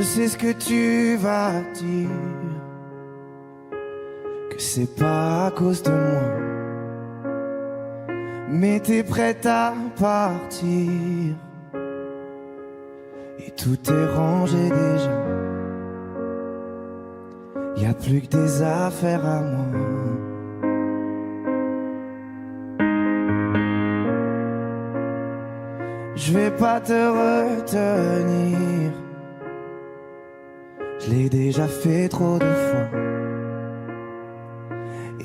sais ce que tu vas dire, que c'est pas à cause de moi, mais t'es prête à partir et tout est rangé déjà. Y a plus que des affaires à moi. Je vais pas te retenir, je l'ai déjà fait trop de fois.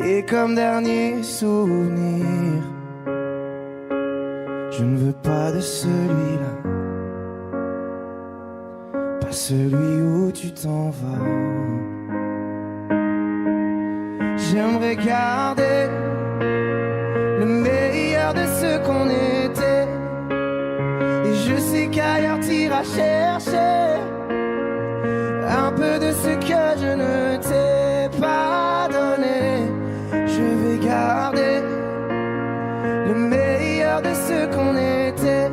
Et comme dernier souvenir, je ne veux pas de celui-là, pas celui où tu t'en vas. J'aimerais garder le meilleur de ce qu'on était, et je sais qu'ailleurs t'iras chercher un peu de ce que je ne t'ai pas donné. Je vais garder le meilleur de ce qu'on était,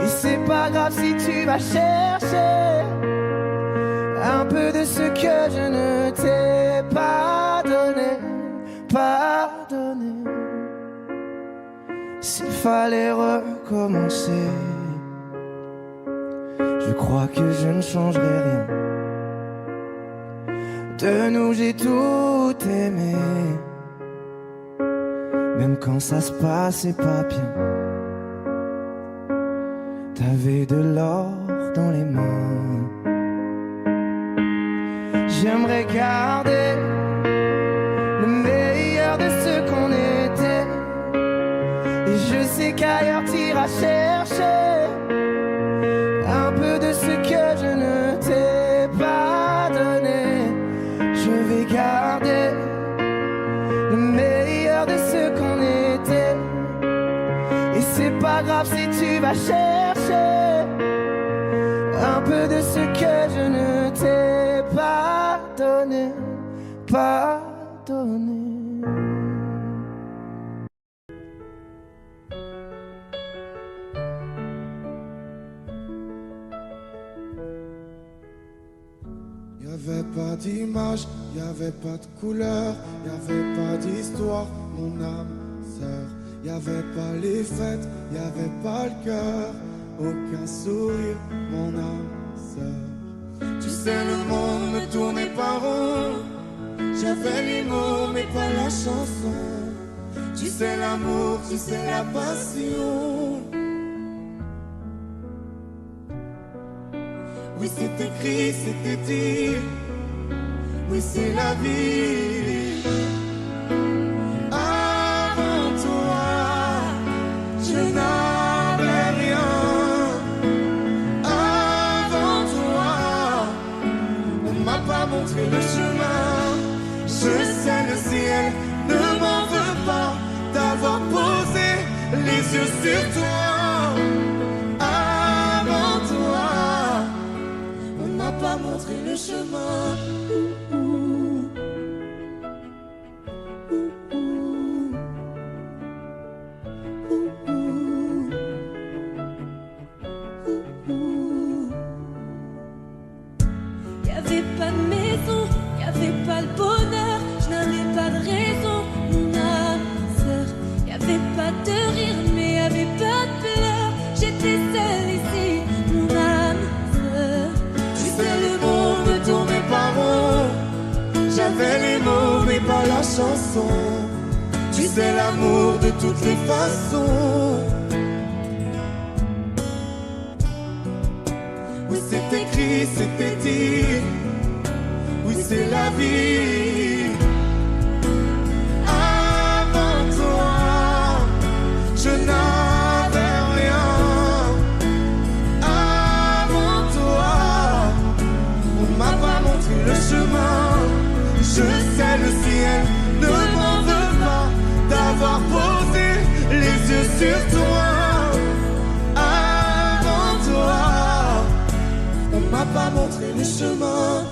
et c'est pas grave si tu vas chercher un peu de ce que je ne t'ai pas donné, pardonné. S'il fallait recommencer, je crois que je ne changerai rien. De nous j'ai tout aimé, même quand ça se passait pas bien. T'avais de l'or dans les mains. J'aimerais garder le meilleur de ce qu'on était, et je sais qu'ailleurs t'iras chercher un peu de ce que je ne t'ai pas donné. Je vais garder le meilleur de ce qu'on était, et c'est pas grave si tu vas chercher un peu de ce que je ne t'ai pas donné, pardonné. Y'avait pas d'image, y'avait pas de couleur, y'avait pas d'histoire, mon âme sœur. Y'avait pas les fêtes, y'avait pas le cœur, aucun sourire, mon âme sœur. Tu sais, le monde ne tournait pas rond, j'avais les mots mais pas la chanson. Tu sais l'amour, tu sais la passion. Oui, c'est écrit, c'était dit, oui, c'est la vie. Avant toi, je n'avais rien. Avant toi, on m'a pas montré le chemin. Je sais, le ciel ne m'en veut pas d'avoir posé les yeux sur toi. Pas montrer le chemin. Y'avait pas de maison, y'avait pas le bonheur, je n'avais pas de raison, mon âme sœur. Y'avait pas de rire, mais y'avait pas de pleurs. J'étais seule ici, mon âme sœur. Le monde ne tournait pas rond, j'avais les mots mais pas la chanson. Tu sais l'amour de toutes les façons. Oui, c'est écrit, c'était dit, oui, c'est la vie. Avant toi, je n'avais rien. Le chemin, je sais, le ciel ne m'en veut pas d'avoir posé les yeux sur toi. Avant toi, on m'a pas montré le chemin.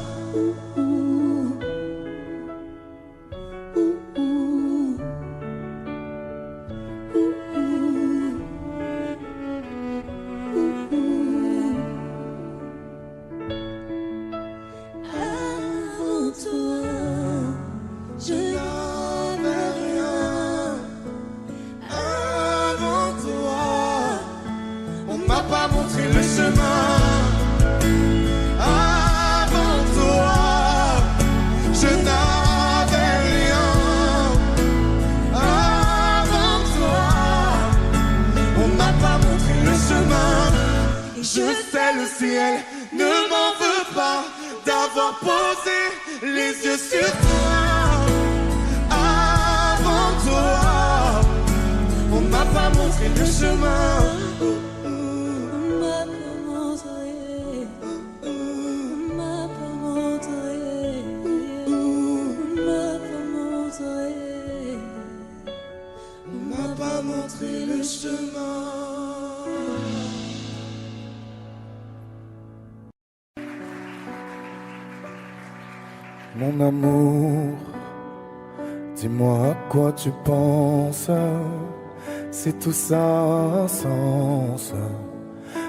ciel ne m'en veut pas d'avoir posé les yeux sur toi. Avant toi, on m'a pas montré le chemin. Montrer le chemin. Mon amour, dis-moi à quoi tu penses. C'est tout ça un sens.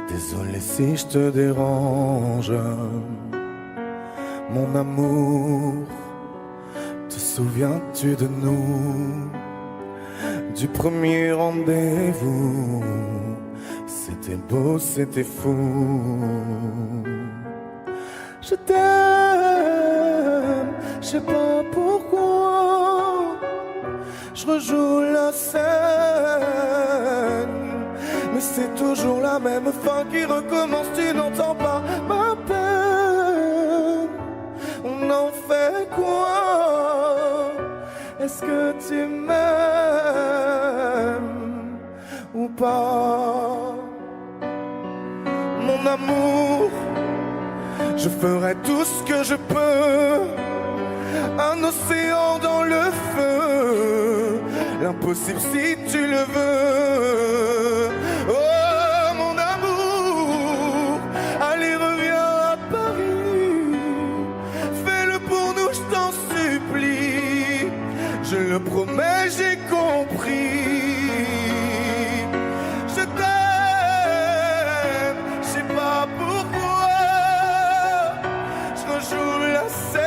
Désolé si je te dérange. Mon amour, te souviens-tu de nous? Du premier rendez-vous, c'était beau, c'était fou. Je t'aime, je sais pas pourquoi. Je rejoue la scène, mais c'est toujours la même fin qui recommence. Tu n'entends pas ma peine. On en fait quoi? Est-ce que tu m'aimes ou pas? Mon amour, je ferai tout ce que je peux. Un océan dans le feu, l'impossible si tu le veux. Oh mon amour, allez reviens à Paris. Fais-le pour nous, je t'en supplie. Je le promets, j'ai compris. Je t'aime, je sais pas pourquoi. Je rejoue la scène,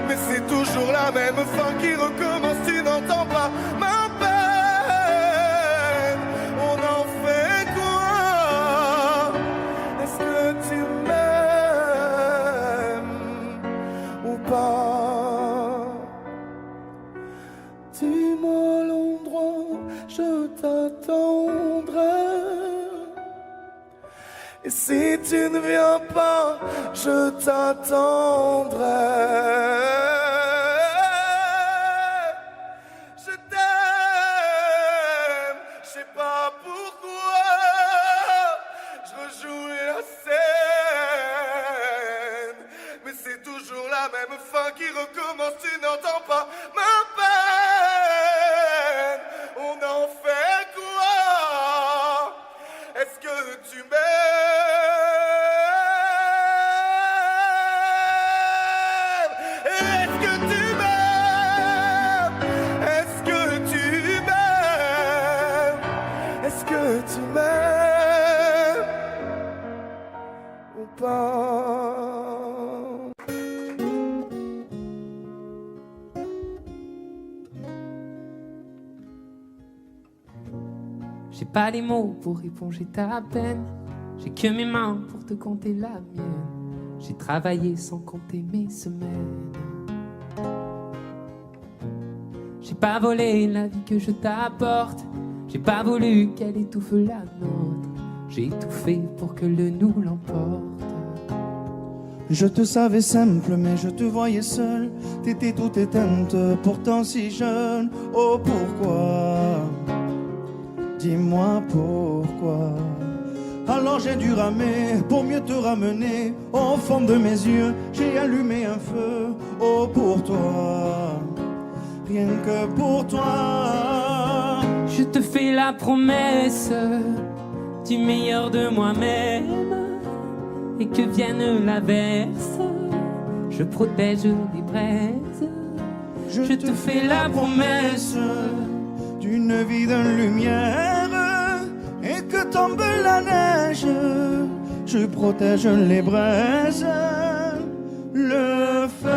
mais c'est toujours la même fin qui recommence. Tu n'entends pas ma peine. On en fait quoi? Est-ce que tu m'aimes ou pas? Dis-moi l'endroit, je t'attendrai. Et si tu ne viens pas, je t'attendrai. Je t'aime, je sais pas pourquoi. Je rejoue la scène, mais c'est toujours la même fin qui recommence. Tu n'entends pas ma peine. On en fait quoi? Est-ce que tu m'aimes? Est-ce que tu m'aimes? Est-ce que tu m'aimes? Est-ce que tu m'aimes ou pas? J'ai pas les mots pour éponger ta peine. J'ai que mes mains pour te compter la mienne. J'ai travaillé sans compter mes semaines. J'ai pas volé la vie que je t'apporte. J'ai pas voulu qu'elle étouffe la nôtre. J'ai tout fait pour que le nous l'emporte. Je te savais simple, mais je te voyais seule. T'étais toute éteinte, pourtant si jeune. Oh pourquoi? Dis-moi pourquoi. Alors j'ai dû ramer pour mieux te ramener. Au fond de mes yeux, j'ai allumé un feu. Oh pour toi, rien que pour toi. Je te fais la promesse du meilleur de moi-même. Et que vienne l'averse, je protège les braises. Je te fais la promesse d'une vie de lumière. Et que tombe la neige, je protège les braises, le feu.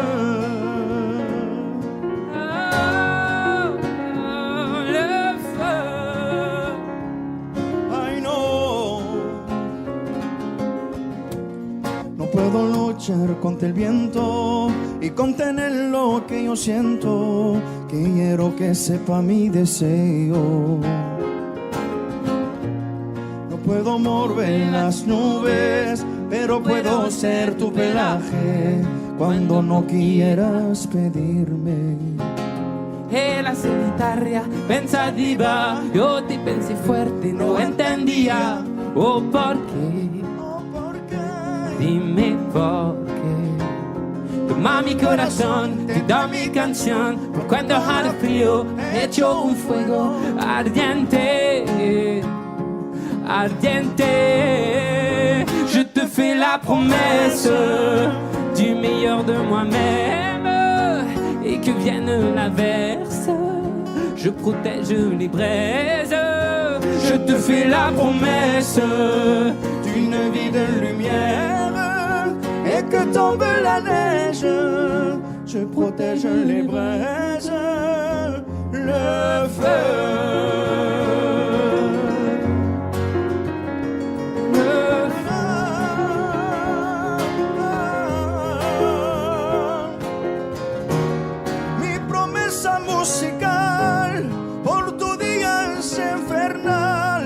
Le feu. I know. No puedo luchar contra el viento y contener lo que yo siento, que quiero que sepa mi deseo. puedo mover las nubes, pero puedo ser tu pelaje cuando no quieras pedirme. E la solitaria pensativa, yo te pensé fuerte, no entendía. Oh, ¿por qué? Dime por qué. Toma mi corazón, te da mi canción, por cuando haga frío, hecho un fuego ardiente, ardiente. Je te fais la promesse du meilleur de moi-même, et que vienne l'averse, je protège les braises. Je te fais la promesse d'une vie de lumière, et que tombe la neige, je protège les braises, le feu. Mi promesa musical por tu día es infernal.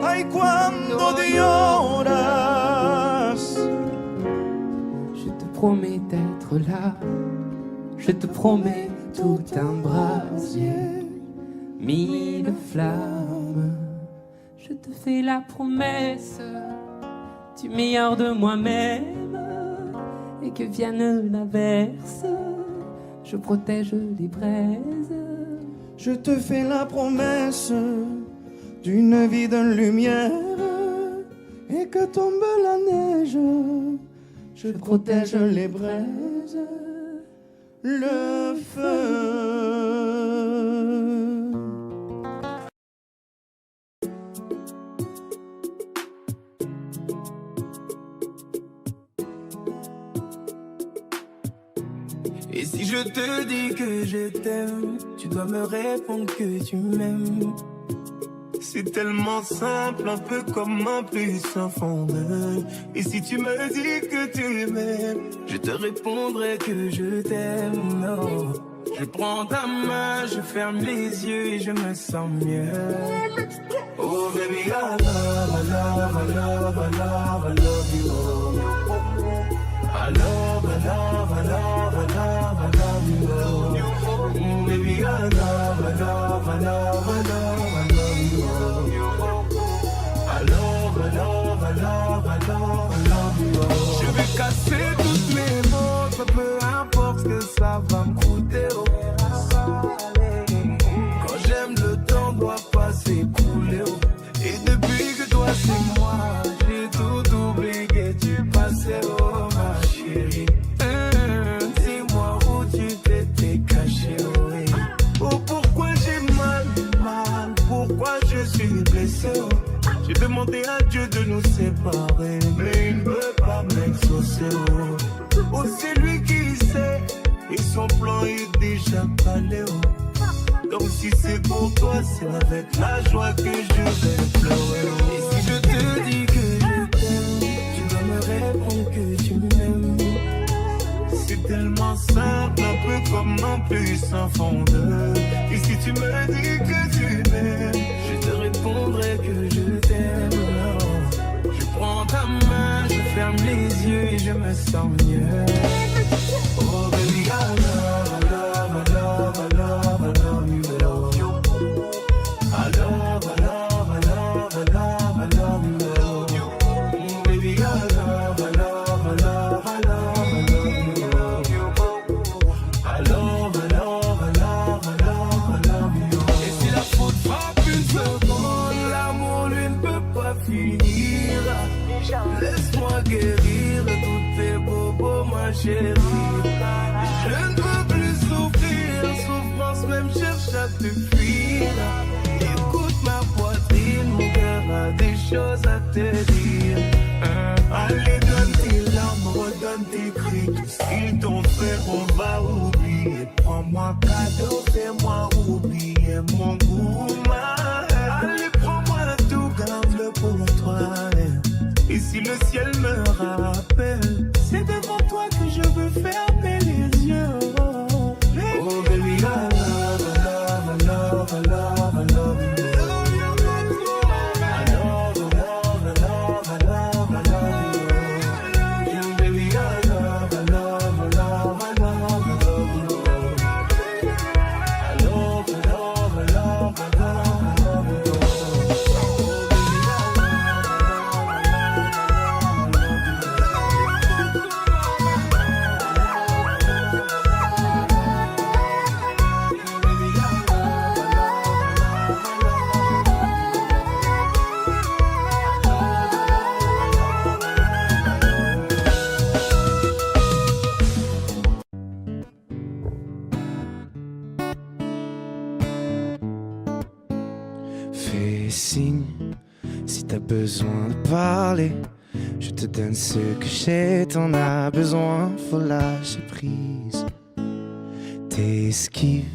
Ay, cuando lloras. Je te promets d'être là, je te promets tout un brasier, mille flammes. Je te fais la promesse du meilleur de moi-même, et que vienne l'averse, je protège les braises. Je te fais la promesse d'une vie de lumière, et que tombe la neige, je protège les braises, le feu. Et si je te dis que je t'aime, tu dois me répondre que tu m'aimes. C'est tellement simple, un peu comme un puissant fondeur. Et si tu me dis que tu m'aimes, je te répondrai que je t'aime. Non, je prends ta main, je ferme les yeux et je me sens mieux. Oh baby, I love, I love, I love, I love, I love you. I love, I love, I love, I love, I love you. Baby, I love, I love, I love, I love, I love you. I love, I love, I love, I love, I love you. Je vais casser toutes mes montres, peu importe ce que ça va me coûter. Quand j'aime, le temps doit pas s'écouler. Et depuis que toi c'est moi, j'ai tout oublié, tu passais, oh ma chérie. Dis-moi où tu t'étais caché, oui. Oh pourquoi j'ai mal, pourquoi je suis blessé, oh. J'ai demandé à Dieu de nous séparer, mais il ne veut pas m'exaucer, oh. Oh c'est lui qui sait, et son plan est déjà calé, oh. Donc si c'est pour toi, c'est avec la joie que je vais pleurer, oh. Et si je te dis que je t'aime, tu dois me répondre que tu m'aimes. C'est tellement simple, un peu comme un puissant fondeur. Et si tu me dis que tu m'aimes, je te répondrai que je t'aime. Je prends ta main, je ferme les yeux et je me sens mieux. Oh baby, I love, I love, I love, I love, I love you. I love, I love, I love, I love, I love you. Baby, I love, I love, I love, I love, I love you. I love, I love, I love, I love, I love you. Et si la faute frappe une seconde, l'amour lui ne peut pas finir. Laisse-moi guérir tous tes bobos, ma chérie. Je ne peux plus souffrir, souffrance même cherche à te fuir. Écoute ma poitrine, mon cœur a des choses à te dire. Allez, donne tes larmes, redonne tes cris. Tout ce qu'ils t'ont fait, on va oublier. Prends-moi cadeau, fais-moi oublier mon goût. Allez, prends-moi tout, garde-le pour toi. Et si le ciel me rappelle, c'est devant toi que je veux fermer les yeux. Oh baby, I love, I love, I love, I love, I love you. I love, I besoin de parler. Je te donne ce que j'ai, t'en as besoin, faut lâcher prise. T'es esquive,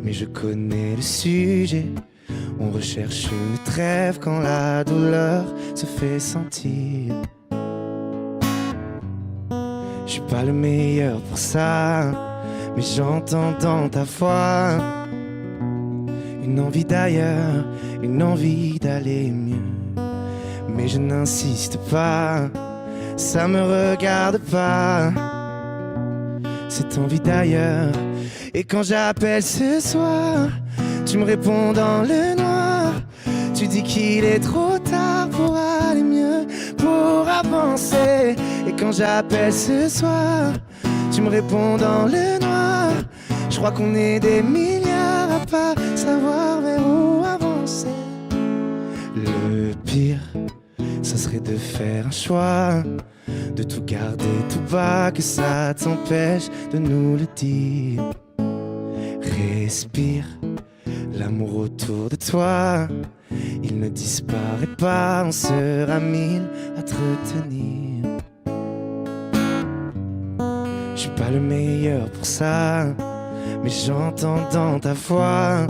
mais je connais le sujet. On recherche une trêve quand la douleur se fait sentir. Je suis pas le meilleur pour ça, mais j'entends dans ta voix une envie d'ailleurs, une envie d'aller mieux. Mais je n'insiste pas, ça me regarde pas, cette envie d'ailleurs. Et quand j'appelle ce soir, tu me réponds dans le noir. Tu dis qu'il est trop tard pour aller mieux, pour avancer. Et quand j'appelle ce soir, tu me réponds dans le noir. Je crois qu'on est des milliards à pas savoir vers où avancer. Le pire, ça serait de faire un choix, de tout garder tout bas, que ça t'empêche de nous le dire. Respire, l'amour autour de toi, il ne disparaît pas, on sera mille à te retenir. Je suis pas le meilleur pour ça, mais j'entends dans ta voix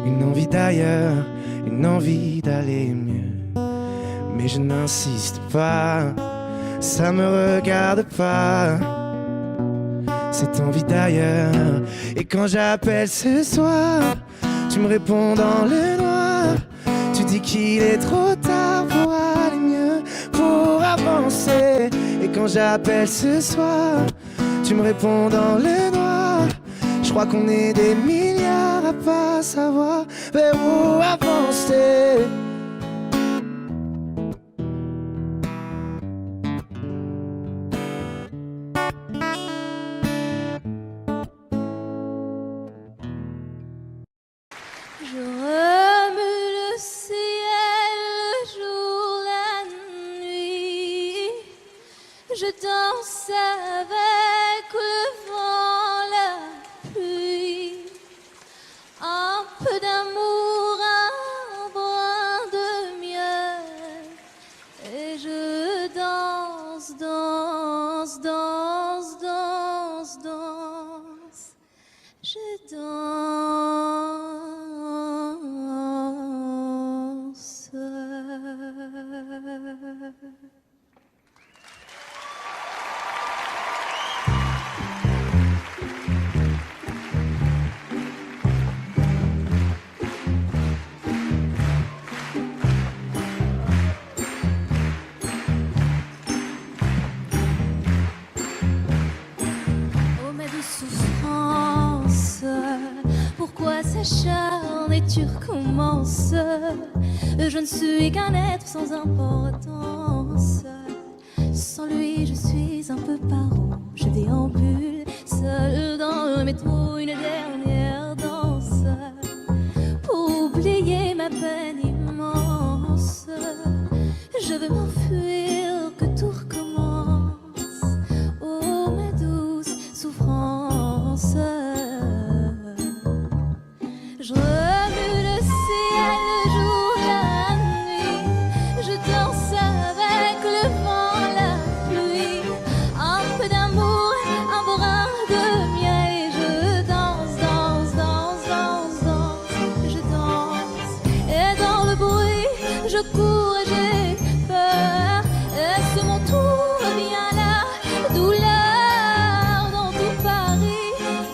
une envie d'ailleurs, une envie d'aller mieux. Mais je n'insiste pas, ça me regarde pas, cette envie d'ailleurs. Et quand j'appelle ce soir, tu me réponds dans le noir. Tu dis qu'il est trop tard pour aller mieux, pour avancer. Et quand j'appelle ce soir, tu me réponds dans le noir. Je crois qu'on est des milliards à pas savoir vers où avancer. Je remue le ciel, le jour, la nuit. Je danse avec le vent, la pluie. Un peu d'amour, un brin de miel. Et je danse, danse, danse, danse, danse. Je danse. Oh ma douce souffrance, pourquoi s'acharne et tu recommences? Je ne suis qu'un être sans importance. Sans lui je suis un peu paro. Je déambule seul dans le métro, une dernière danse pour oublier ma peine immense. Je veux m'enfuir, que tout recommence. Oh ma douce souffrance. Je remue le ciel, le jour, la nuit. Je danse avec le vent, la pluie. Un peu d'amour, un brin de miel. Et je danse, danse, danse, danse, danse. Je danse. Et dans le bruit, je cours et j'ai peur. Est-ce mon tour vient la douleur dans tout Paris?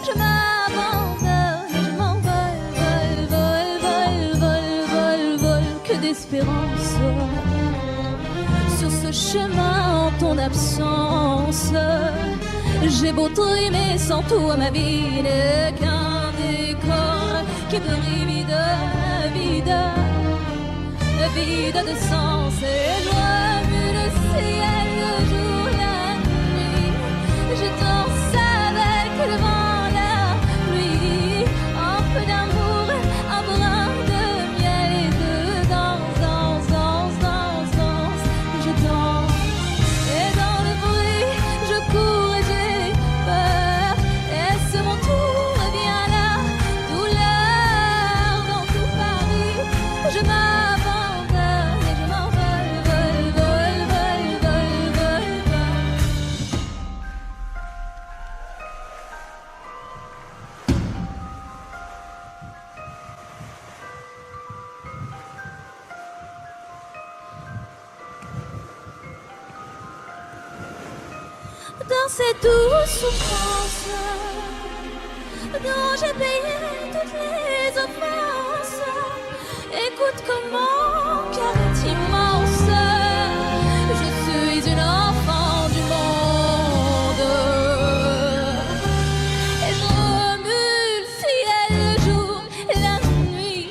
Je m'abandonne, je m'envole, vol, vol, vol, vol, vol, vol. Que d'espérance sur ce chemin en ton absence. J'ai beau trimer sans toi, ma vie n'est qu'un décor qui brille vide, vide, vide de sens. Et je remue le ciel, le jour, la nuit. Je danse avec le vent, la pluie. Un peu d'amour, un brin de miel. Et je danse, danse, danse, danse, danse. Je danse. Et dans le bruit, je cours et j'ai peur. Est-ce mon tour vient la douleur dans tout Paris? Je m'abandonne. cette douce souffrance dont j'ai payé toutes les offenses. Écoute comment cœur est immense. Je suis une enfant du monde et je remue le ciel le jour et la nuit.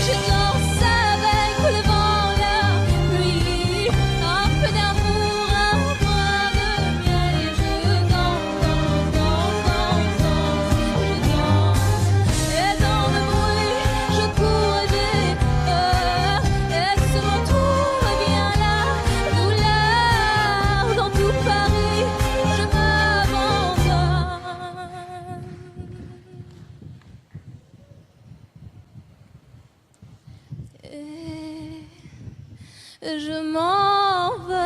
Je danse avec le vent, la pluie, un peu d'amour, un brin de miel et je danse, je danse. Et dans le bruit, je cours des peurs et sur mon tour vient la douleur. Dans tout Paris, je m'abandonne. Et je m'envole,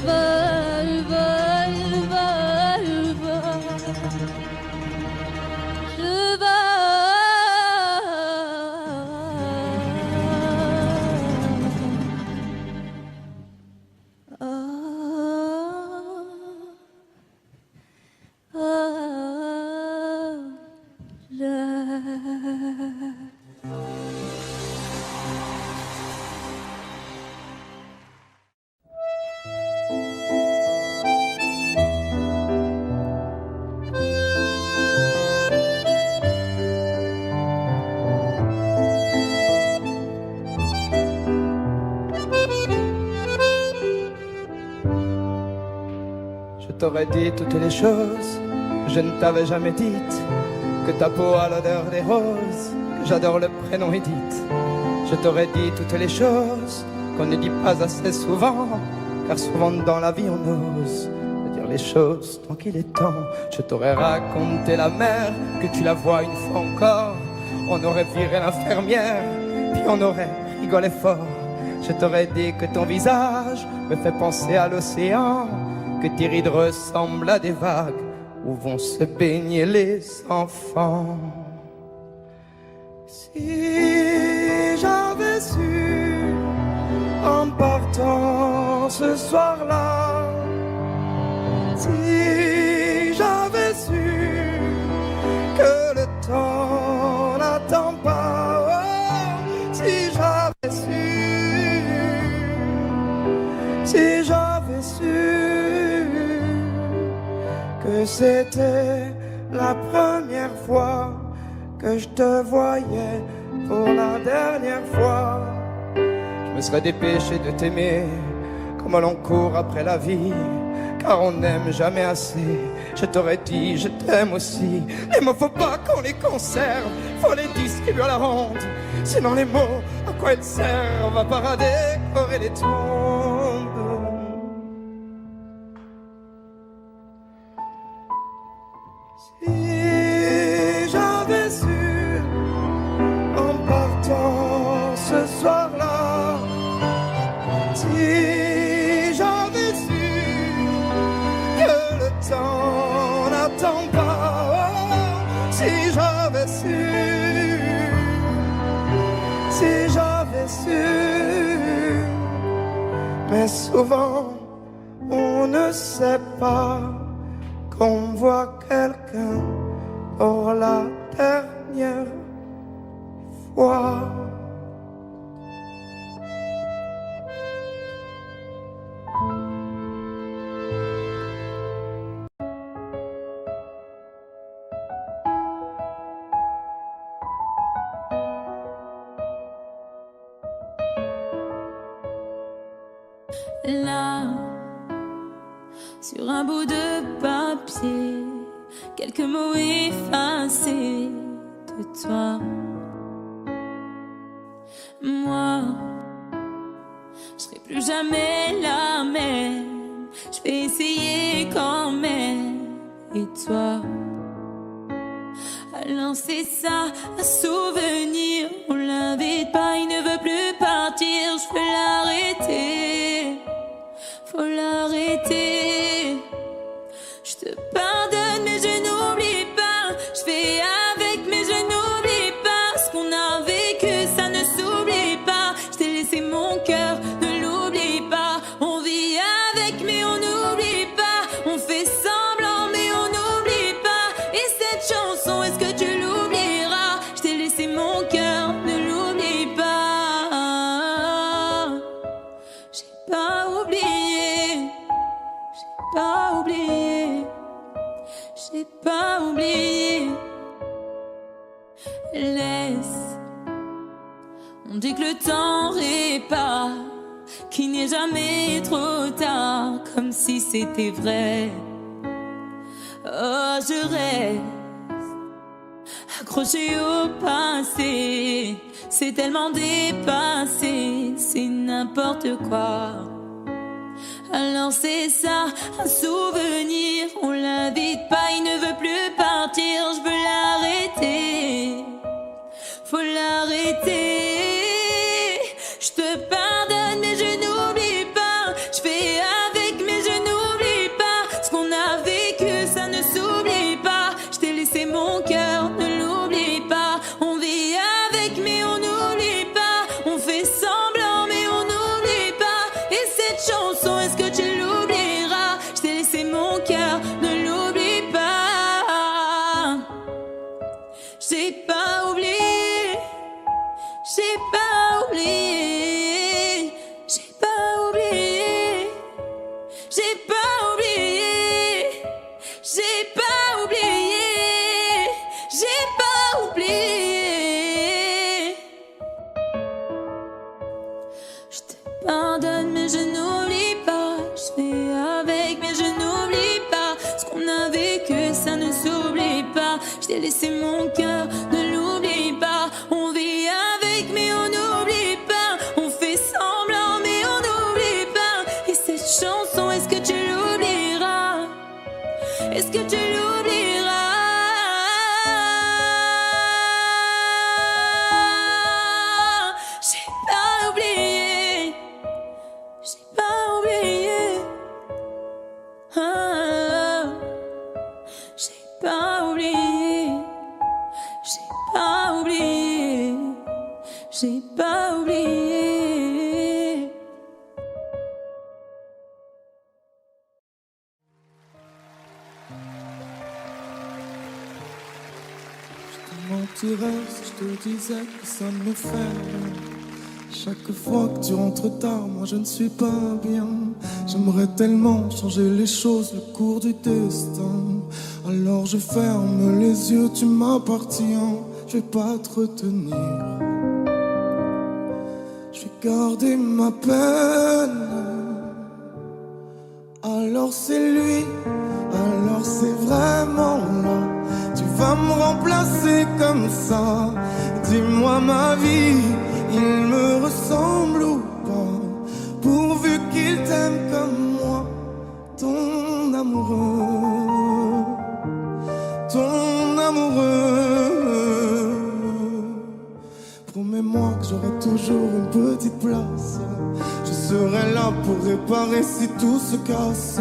vole, vole, vole, vole. Je Je t'aurais dit toutes les choses que je ne t'avais jamais dites, que ta peau a l'odeur des roses, que j'adore le prénom Edith. Je t'aurais dit toutes les choses qu'on ne dit pas assez souvent, car souvent dans la vie on ose dire les choses tant qu'il est temps. Je t'aurais raconté la mer, que tu la vois une fois encore. On aurait viré l'infirmière, puis on aurait rigolé fort. Je t'aurais dit que ton visage me fait penser à l'océan, que tes rides ressemblent à des vagues où vont se baigner les enfants. Si j'avais su en partant ce soir-là, si j'avais su que le temps n'attend pas, oh, si j'avais su que c'était la première fois que je te voyais pour la dernière fois, Je me serais dépêché de t'aimer comme l'on court après la vie, car on n'aime jamais assez. Je t'aurais dit je t'aime aussi. Les mots faut pas qu'on les conserve, faut les distribuer à la ronde. Sinon les mots, à quoi ils servent à part à décorer les tombes. si j'avais su en partant ce soir-là, si j'avais su que le temps n'attend pas, oh, si j'avais su, mais souvent on ne sait pas qu'on voit quelqu'un pour la dernière fois. Là, sur un bout de papier, quelques mots effacés de toi. Moi, je serai plus jamais la même. Je vais essayer quand même. Et toi, alors c'est ça, un souvenir. On l'invite pas, il ne veut plus partir. Je peux l'arrêter, faut l'arrêter. Je te pardonne mais je n'oublie pas. Je fais avec mais je n'oublie pas. Ce qu'on a vécu ça ne s'oublie pas. Je t'ai laissé mon cœur, ne l'oublie pas. On vit avec mais on n'oublie pas. On fait sans pas oublié, j'ai pas oublié. Laisse, on dit que le temps répare, qu'il n'est jamais trop tard, comme si c'était vrai. Oh, je reste accroché au passé, c'est tellement dépassé, c'est n'importe quoi. Alors c'est ça, un souvenir, on l'invite pas, il ne veut plus partir, je veux l'arrêter, faut l'arrêter. Je te pardonne mais je n'oublie pas, je fais avec mais je n'oublie pas, ce qu'on a vécu ça ne s'oublie pas, je t'ai laissé mon cœur, ne l'oublie pas, on vit avec mais on n'oublie pas, on fait semblant mais on n'oublie pas, et cette chanson est-ce que tu l'oublieras, je t'ai laissé mon cœur, ne l'oublie pas, j'ai pas oublié. J'ai pas oublié, j'ai pas oublié, j'ai pas oublié, j'ai pas oublié, j'ai pas oublié. Je te pardonne mais je n'oublie pas, je fais avec mais je n'oublie pas, ce qu'on a vécu ça ne s'oublie pas, je t'ai laissé mon cœur, ne l'oublie pas, on vit avec mais on n'oublie pas, on fait semblant mais on n'oublie pas, et cette chanson est-ce que tu l'oublieras, est-ce que tu l'oublieras, j'ai pas oublié, j'ai pas oublié, ah, j'ai pas oublié, j'ai pas oublié, j'ai pas oublié. Je mentirais si je te disais que ça me fait rien. Chaque fois que tu rentres tard, moi je ne suis pas bien. J'aimerais tellement changer les choses, le cours du destin. Alors je ferme les yeux, tu m'appartiens. Je vais pas te retenir. Je vais garder ma peine. Alors c'est lui, alors c'est vraiment là. Tu vas me remplacer comme ça. Dis-moi ma vie, il me ressemble ou pas? Pourvu qu'il t'aime comme moi, ton amoureux, ton amoureux. Promets-moi que j'aurai toujours une petite place. Je serai là pour réparer si tout se casse.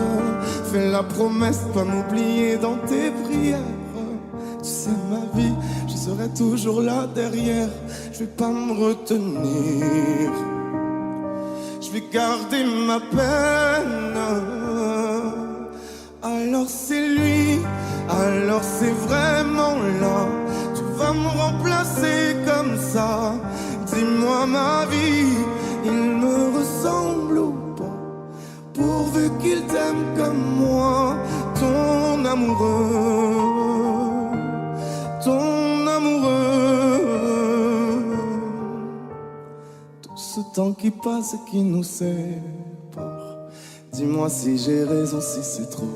Fais la promesse de pas m'oublier dans tes prières. Tu sais ma vie, je serai toujours là derrière. Je vais pas me retenir. Je vais garder ma peine. Alors c'est lui, alors c'est vraiment là. Tu vas me remplacer comme ça. Dis-moi ma vie, il me ressemble ou pas? Pourvu qu'il t'aime comme moi, ton amoureux, ton amoureux. Tout ce temps qui passe et qui nous sépare. Dis-moi si j'ai raison, si c'est trop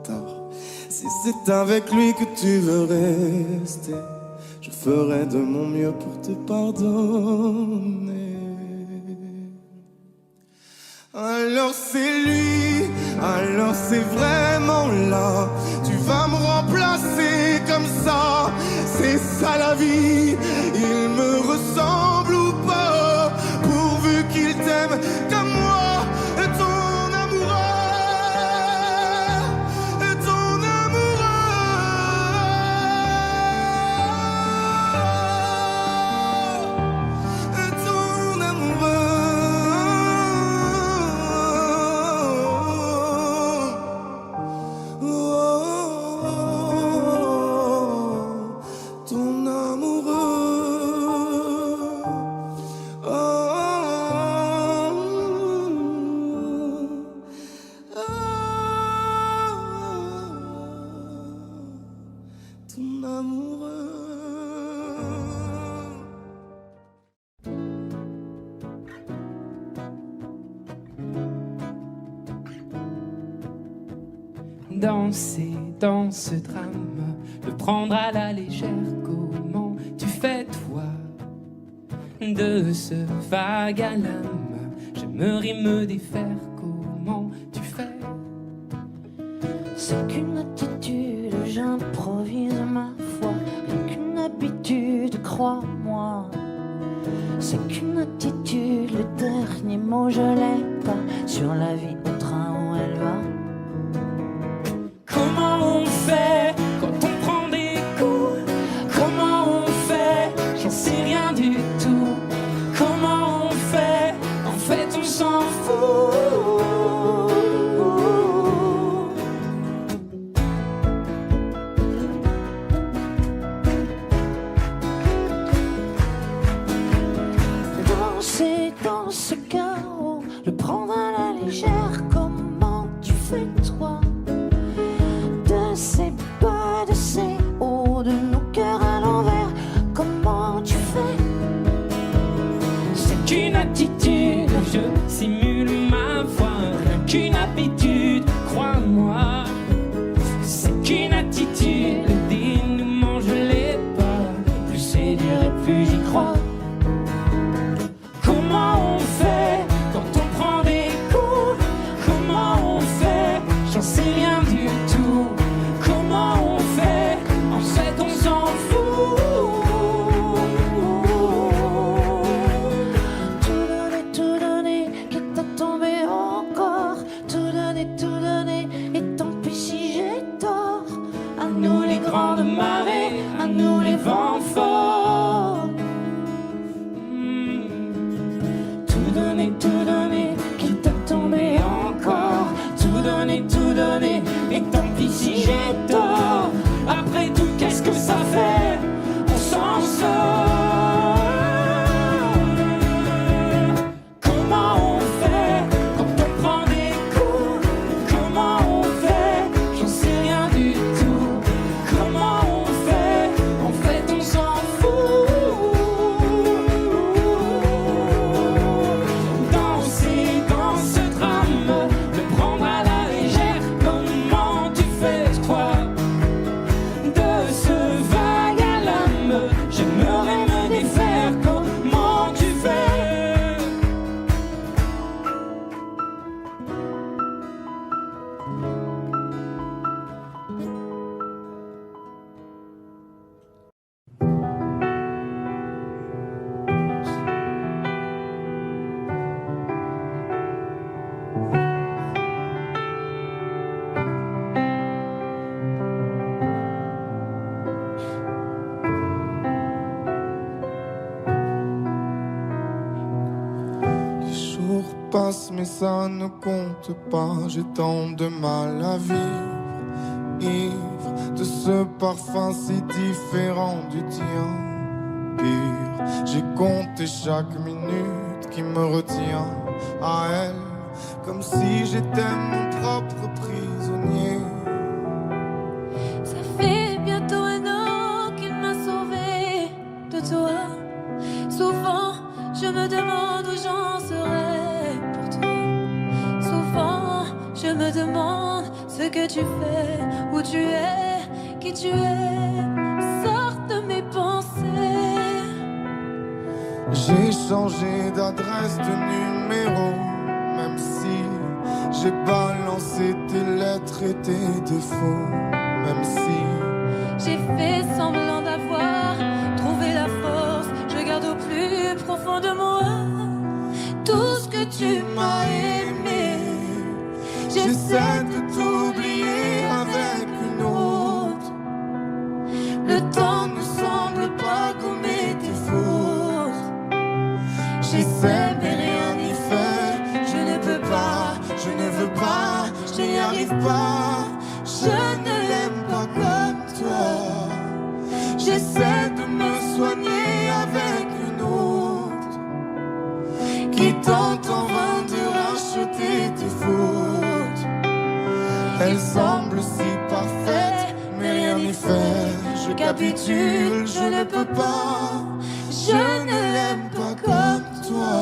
tard. Si c'est avec lui que tu veux rester, je ferai de mon mieux pour te pardonner. Alors c'est lui, alors c'est vraiment là. Tu vas me remplacer comme ça. C'est ça la vie, il me ressemble ou pas? Pourvu qu'il t'aime comme moi. Ton amoureux, ton amoureux, ton amoureux, ton amoureux. amoureux. Danser dans ce drame, le prendre à la légère, comment tu fais toi? De ce vague à l'âme, j'aimerais me défaire, comment tu fais? C'est qu'une attitude, j'improvise ma foi, rien qu'une habitude, crois-moi. C'est qu'une attitude, le dernier mot je l'ai pas, sur la vie au train où elle va. Comment on fait quand on prend des coups? Comment on fait? J'en sais rien du tout. Comment on fait? En fait on s'en fout. Danser dans ce chaos, le prendre à la légère, comment tu fais toi? De ces bas, de ces hauts, de nos cœurs à l'envers, comment tu fais? C'est qu'une attitude, je simule ma voix, rien qu'une habitude, crois-moi. C'est qu'une attitude, le dénouement je l'ai pas, plus c'est dur et plus j'y crois. Comment on fait quand on prend des coups? Comment on fait? J'en sais rien du tout. Comment on fait? En fait on s'en fout. Tout donner, quitte à tomber encore. Tout donner, et tant pis si j'ai tort. À nous les grandes marées, à nous les vents forts. Tout donner, quitte à tomber encore. Tout donner, et tant pis si j'ai tort. Après tout, qu'est-ce que ça fait? On s'en sort. Comment on fait quand on prend des coups? Comment on fait? J'en sais rien du tout. Comment on fait? En fait, on s'en fout. Danser dans ce drame, le prendre à la légère, comment tu fais toi? De ce vague à l'âme, j'aimerais me défaire, comment tu fais? Les jours passent mais ça ne compte pas. J'ai tant de mal à vivre, ivre de ce parfum si différent du tien. Pur, j'ai compté chaque minute qui me retient à elle, comme si j'étais mon propre prisonnier. Ça fait bientôt un an qu'il m'a sauvé de toi. Souvent, je me demande où j'en serais pour toi. Souvent, je me demande ce que tu fais, où tu es, qui tu es. Sors de mes pensées. J'ai changé d'adresse, de numéro, même si j'ai balancé tes lettres et tes défauts, même si J'ai fait semblant d'avoir trouvé la force. Je garde au plus profond de moi tout ce que tu m'as aimé. j'essaie de t'oublier avec une autre. Le temps ne semble pas gommer tes fautes. J'essaie mais rien n'y fait. Je ne peux pas, je ne veux pas, je n'y arrive pas. Je ne l'aime pas comme toi. J'essaie de me soigner avec une autre qui tente en vain de racheter tes fautes. Elle semble si parfaite, mais rien rien y faire. Je capitule, je ne peux pas. Je ne l'aime pas comme toi.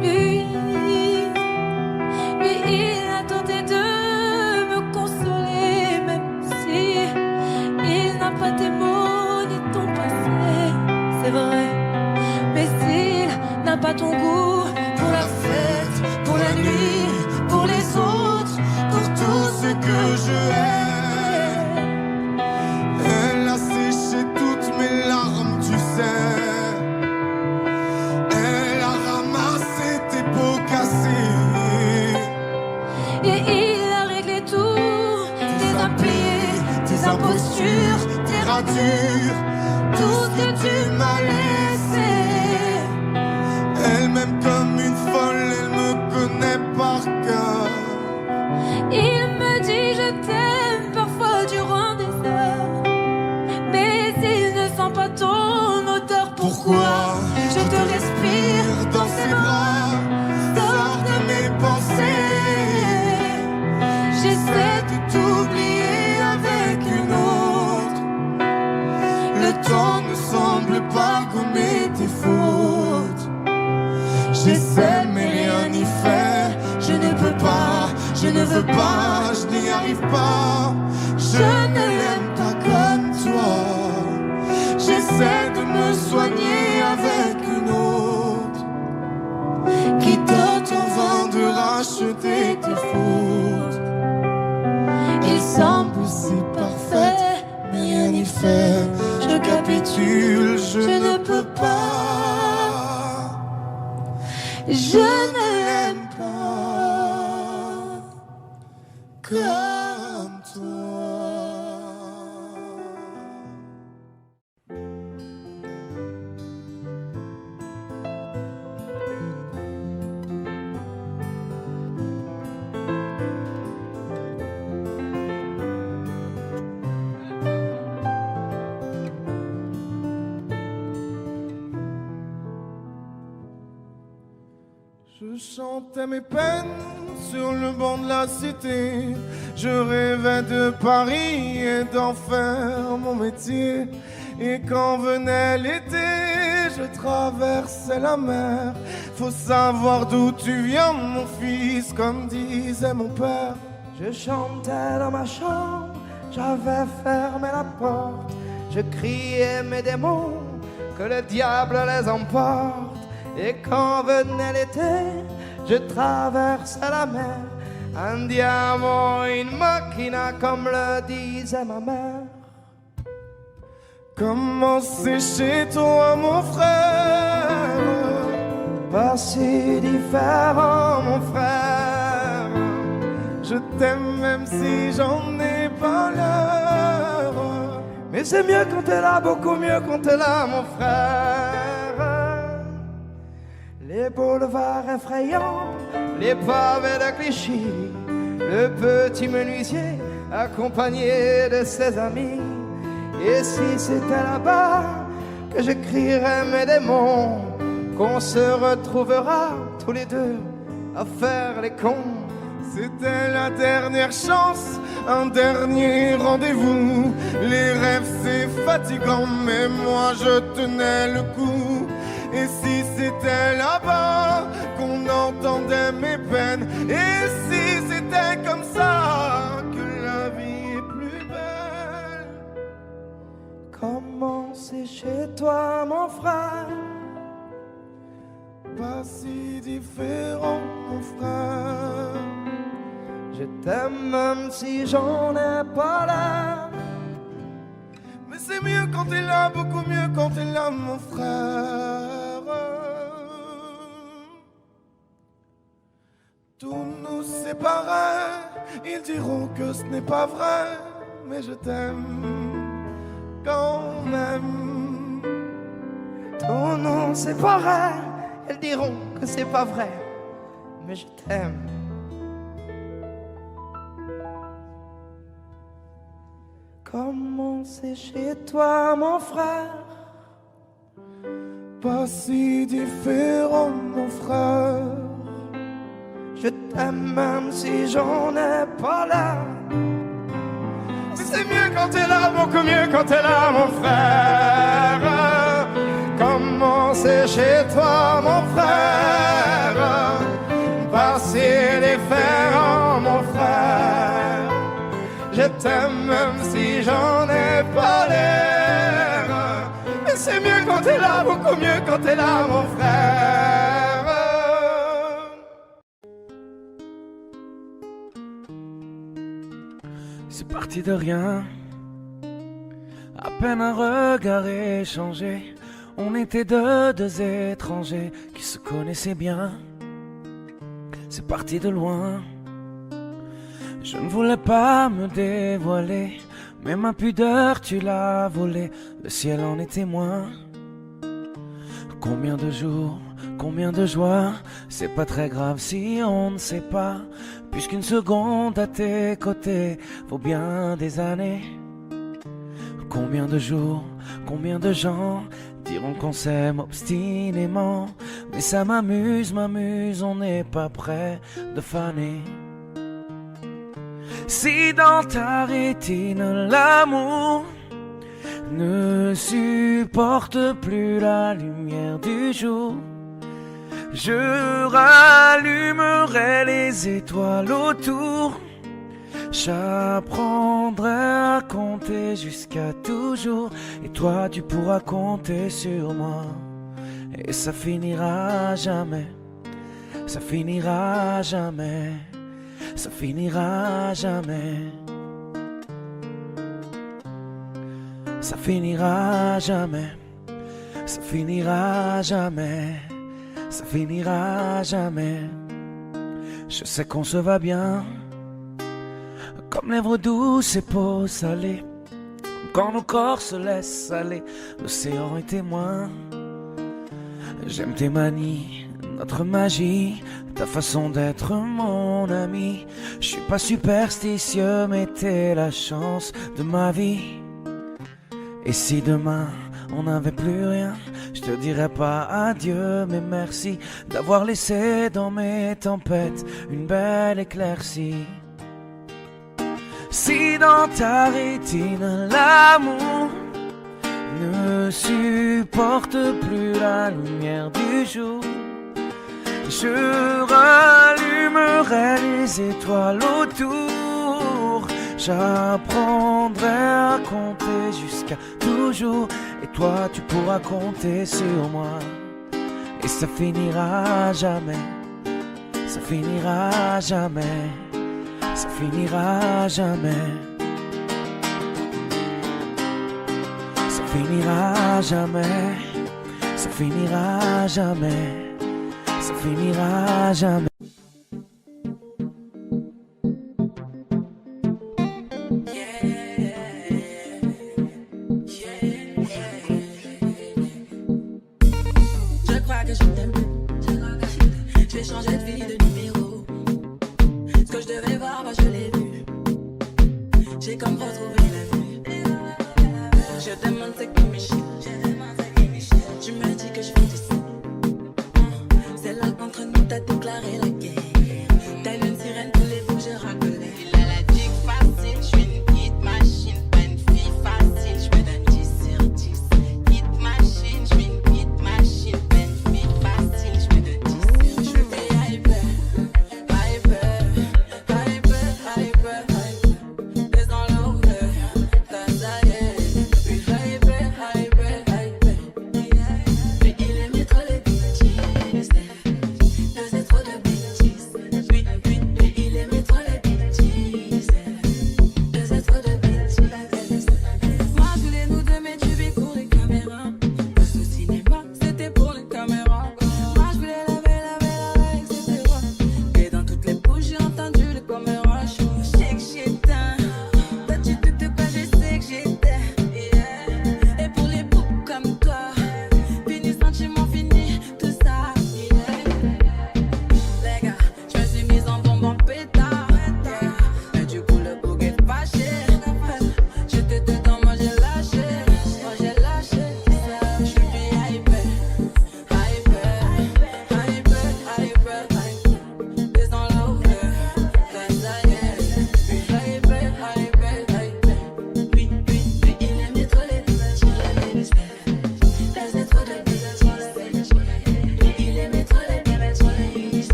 Lui, il a tenté de me consoler, même si il n'a pas tes mots ni ton passé, c'est vrai. Mais s'il n'a pas ton goût pour la fête, pour la nuit, pour les autres, Pour tout ce que je hais, elle a séché toutes mes larmes, tu sais. Elle a ramassé tes pots cassés, et il a réglé tout, tes impayés, tes impostures, tes ratures, tout ce que tu m'as laissé. elle m'aime comme une folle, elle me connaît par cœur. Il me dit je t'aime parfois durant des heures, mais il ne sent pas ton odeur. Pourquoi je te respire dans ses bras, sors de mes pensées. J'essaie de t'oublier avec une autre. Le temps ne semble pas gommer tes fautes. J'essaie mais rien n'y fait. Je ne peux pas, je ne veux pas, je n'y arrive pas. Je ne l'aime pas comme toi. J'essaie de me soigner avec une autre qui tente en vain de racheter tes fautes. Il semble si parfait, mais rien n'y fait. Je capitule, je ne peux pas. Je ne l'aime pas comme toi. Je chantais mes peines sur le banc de la cité. Je rêvais de Paris et d'en faire mon métier. Et quand venait l'été, je traversais la mer. Faut savoir d'où tu viens, mon fils, comme disait mon père. Je chantais dans ma chambre, j'avais fermé la porte. Je criais mes démons, que le diable les emporte. Et quand venait l'été, je traversais la mer. Andiamo in macchina, comme le disait ma mère. Comment c'est chez toi, mon frère? Pas si différent, mon frère. Je t'aime même si j'en ai pas l'heure. Mais c'est mieux quand t'es là, beaucoup mieux quand t'es là, mon frère. Les boulevards effrayants, les pavés de Clichy, le petit menuisier accompagné de ses amis. Et si c'était là-bas que j'écrirais mes démons, qu'on se retrouvera tous les deux à faire les cons. C'était la dernière chance, un dernier rendez-vous. Les rêves c'est fatigant, mais moi je tenais le coup. Et si c'était là-bas qu'on entendait mes peines, et si c'était comme ça que la vie est plus belle. Comment c'est chez toi, mon frère? Pas si différent, mon frère. Je t'aime même si j'en ai pas l'air. Mais c'est mieux quand t'es là, beaucoup mieux quand t'es là, mon frère. Tout nous séparait, ils diront que ce n'est pas vrai, mais je t'aime quand même. Tout nous séparait, ils diront que c'est pas vrai, mais je t'aime. Comment c'est chez toi, mon frère? Pas si différent, mon frère. Je t'aime même si j'en ai pas l'air. C'est mieux quand t'es là, beaucoup mieux quand t'es là, mon frère. Comment c'est chez toi, mon frère? Passer les fers, oh, mon frère. Je t'aime même si j'en ai pas l'air. Mais c'est mieux quand t'es là, beaucoup mieux quand t'es là, mon frère. C'est parti de rien, à peine un regard échangé. On était deux étrangers qui se connaissaient bien. C'est parti de loin. Je ne voulais pas me dévoiler, mais ma pudeur tu l'as volée. Le ciel en est témoin. Combien de jours, combien de joie. C'est pas très grave si on ne sait pas, puisqu'une seconde à tes côtés vaut bien des années. Combien de jours, combien de gens diront qu'on s'aime obstinément, mais ça m'amuse, on n'est pas prêt de faner. Si dans ta rétine l'amour ne supporte plus la lumière du jour, je rallumerai les étoiles autour. J'apprendrai à compter jusqu'à toujours, et toi tu pourras compter sur moi. Et ça finira jamais, ça finira jamais, ça finira jamais. Ça finira jamais, ça finira jamais, ça finira jamais. Je sais qu'on se va bien, comme lèvres douces et peau salée, quand nos corps se laissent aller, l'océan est témoin. J'aime tes manies, notre magie, ta façon d'être mon ami. Je suis pas superstitieux, mais t'es la chance de ma vie. Et si demain on n'avait plus rien, je te dirais pas adieu, mais merci d'avoir laissé dans mes tempêtes une belle éclaircie. Si dans ta rétine l'amour ne supporte plus la lumière du jour, je rallumerai les étoiles autour. J'apprendrai à compter jusqu'à toujours, et toi tu pourras compter sur moi. Et ça finira jamais, ça finira jamais, ça finira jamais. Ça finira jamais, ça finira jamais, ça finira jamais. Je crois que je t'aime plus, j'ai changé de vie, de numéro. Ce que je devais voir, moi je l'ai vu. J'ai comme retrouvé la vue. Je demande c'est qui mes chiens. Tu me dis que je fais du sang. C'est là qu'entre nous t'as déclaré la guerre. Telle une sirène, tous les bouts je rappelais. Il a la dick facile, je suis une petite machine. Pas une fille facile, je me donne 10 sur 10. Petite machine, je suis une petite machine. Pas une fille facile, je me donne 10 sur 10. Je fais hyper, hyper, hyper, hyper, hyper. It's all over, cause I am. We hyper, hyper,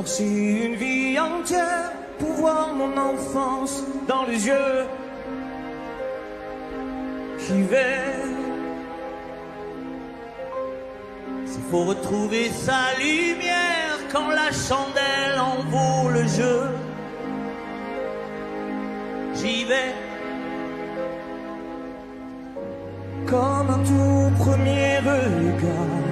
traverser une vie entière pour voir mon enfance dans les yeux. J'y vais. S'il faut retrouver sa lumière quand la chandelle en vaut le jeu, j'y vais. Comme un tout premier regard,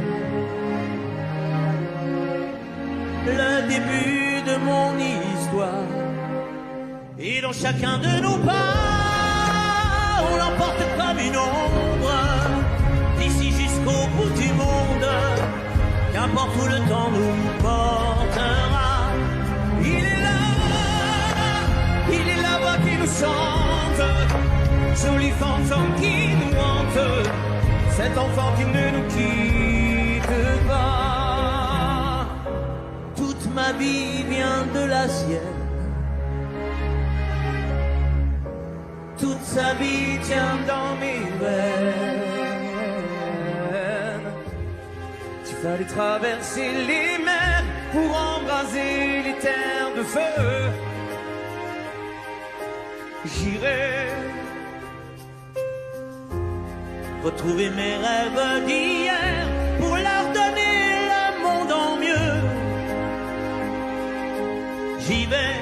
le début de mon histoire. Et dans chacun de nos pas, on l'emporte comme une ombre, d'ici jusqu'au bout du monde, qu'importe où le temps nous portera. Il est la voix qui nous chante, jolie fantôme qui nous hante, cet enfant qui ne nous quitte pas. Toute ma vie vient de la sienne, toute sa vie tient dans mes veines. Il fallait traverser les mers pour embraser les terres de feu. J'irai retrouver mes rêves d'hier pour leur donner le monde en mieux. J'y vais.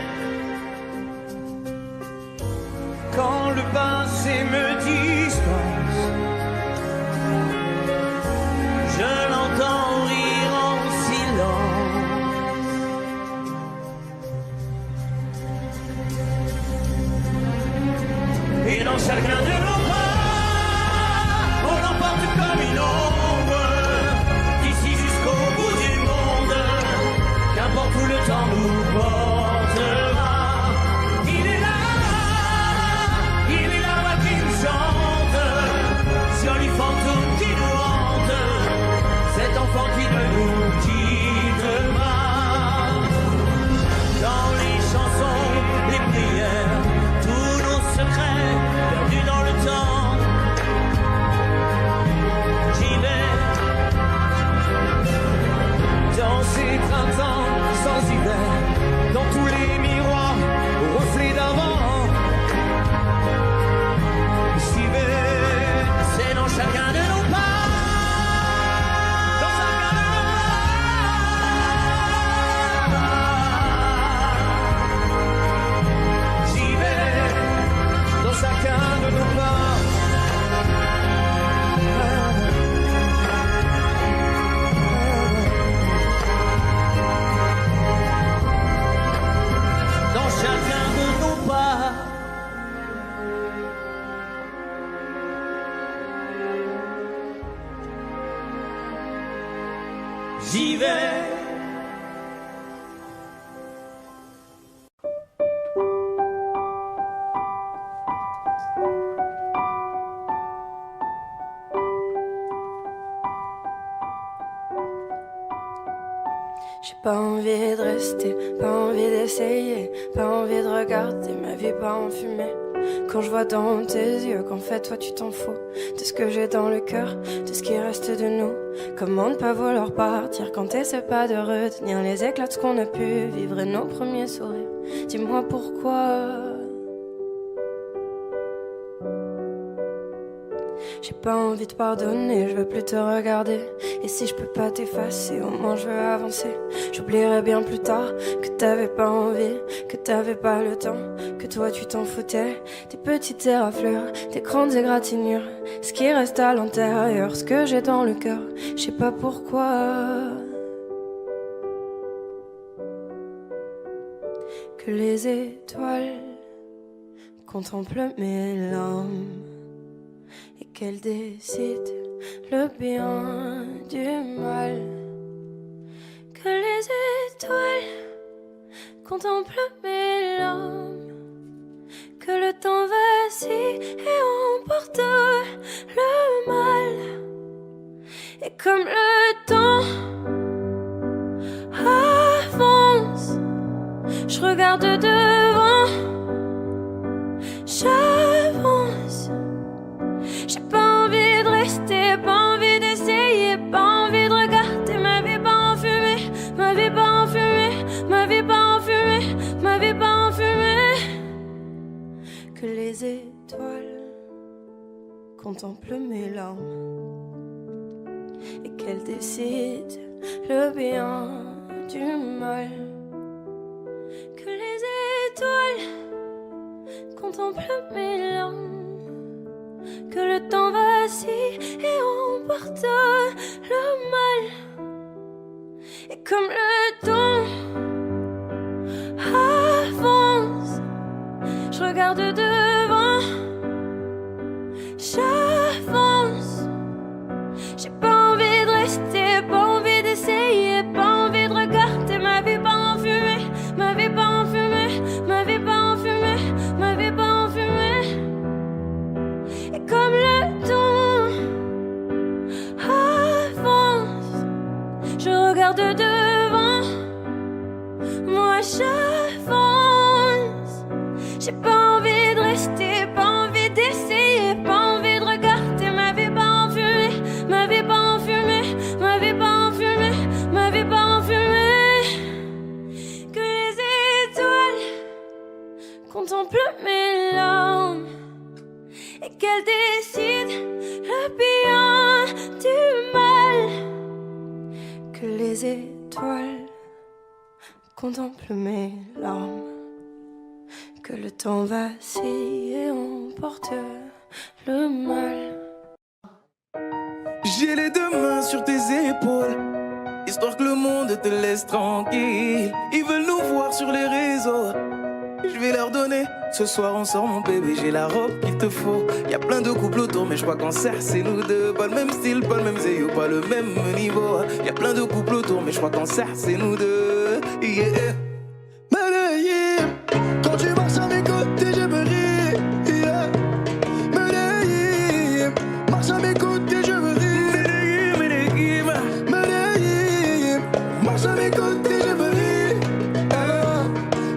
Quand le passé me dispense, je l'entends rire en silence. Et dans chacun de nos pas, on l'emporte comme une ombre, d'ici jusqu'au bout du monde, qu'importe où le temps nous portera. Il est là qui nous chante, joli fantôme qui nous hante, cet enfant qui ne nous quitte pas. Dans les chansons, les prières, tous nos secrets perdus dans le temps. J'y vais. Dans ces printemps sans hiver, dans tous les miroirs aux reflets d'avant. J'y vais, c'est dans chacun de nos pas. Dans chacun de nos pas. J'y vais, dans chacun de nos pas. Dans chacun de nos pas. J'y vais. J'ai pas envie de rester, pas envie d'essayer, pas envie de regarder ma vie pas en fumée. Quand je vois dans tes yeux qu'en fait toi tu t'en fous de ce que j'ai dans le cœur, de ce qui reste de nous. Comment ne pas vouloir partir quand t'essaies pas de retenir les éclats de ce qu'on a pu vivre et nos premiers sourires. Dis-moi pourquoi. J'ai pas envie de pardonner, je veux plus te regarder. Et si je peux pas t'effacer, au moins je veux avancer. J'oublierai bien plus tard que t'avais pas envie, que t'avais pas le temps, que toi tu t'en foutais. Des petites éraflures, des grandes égratignures, ce qui reste à l'intérieur, ce que j'ai dans le cœur. Je sais pas pourquoi. Que les étoiles contemplent mes larmes et qu'elle décide le bien du mal. Que les étoiles contemplent mes larmes, que le temps vacille et emporte le mal. Et comme le temps avance, je regarde devant, j'avance. J'ai pas envie de rester, pas envie d'essayer, pas envie de regarder ma vie pas en fumée, ma vie pas en fumée, ma vie les étoiles contemplent mes larmes et qu'elles décident le bien du mal. Que les étoiles contemplent mes larmes, que le temps vacille et emporte le mal. Et comme le temps avance, je regarde devant, j'avance. J'ai pas envie de rester, pas envie d'essayer, pas envie de regarder ma vie pas en fumée, ma vie pas en fumée, ma vie pas en fumée, ma vie pas en fumée. Et comme le temps avance, je regarde devant, moi j'avance. J'ai pas envie de rester, pas envie d'essayer, pas envie de regarder ma vie pas en fumée, ma vie pas en fumée, ma vie pas en fumée, ma vie pas en fumée. Que les étoiles contemplent mes larmes et qu'elles décident le bien du mal. Que les étoiles contemplent mes larmes, que le temps vacille et emporte le mal. J'ai les deux mains sur tes épaules, histoire que le monde te laisse tranquille. Ils veulent nous voir sur les réseaux, je vais leur donner. Ce soir on sort mon bébé, j'ai la robe qu'il te faut. Y'a plein de couples autour mais je crois qu'en serre c'est nous deux. Pas le même style, pas le même zéyo, pas le même niveau. Y'a plein de couples autour mais je crois qu'en serre c'est nous deux. Yeah. Medellín, quand tu marches à mes côtés je me ris. Yeah. Medellín, marche à mes côtés je me ris. Medellín, Medellín, marche à mes côtés je me ris.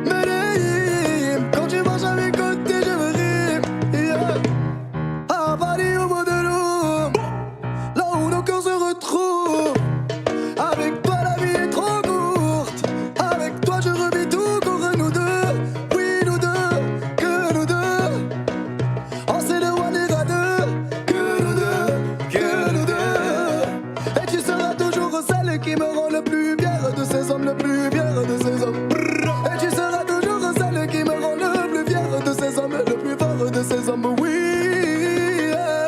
Medellín, quand tu marches à mes côtés je me ris. Yeah. À Paris au bout de l'eau, là où nos cœurs se retrouvent. Avec toi la vie est trop courte, avec toi je revis tout contre nous deux. Oui nous deux, que nous deux. On s'est le one ira deux, que nous deux, que nous deux. Et tu seras toujours celle qui me rend le plus fier de ces hommes, le plus fier de ces hommes. Et tu seras toujours celle qui me rend le plus fier de ces hommes, le plus fort de ces hommes. Oui, yeah.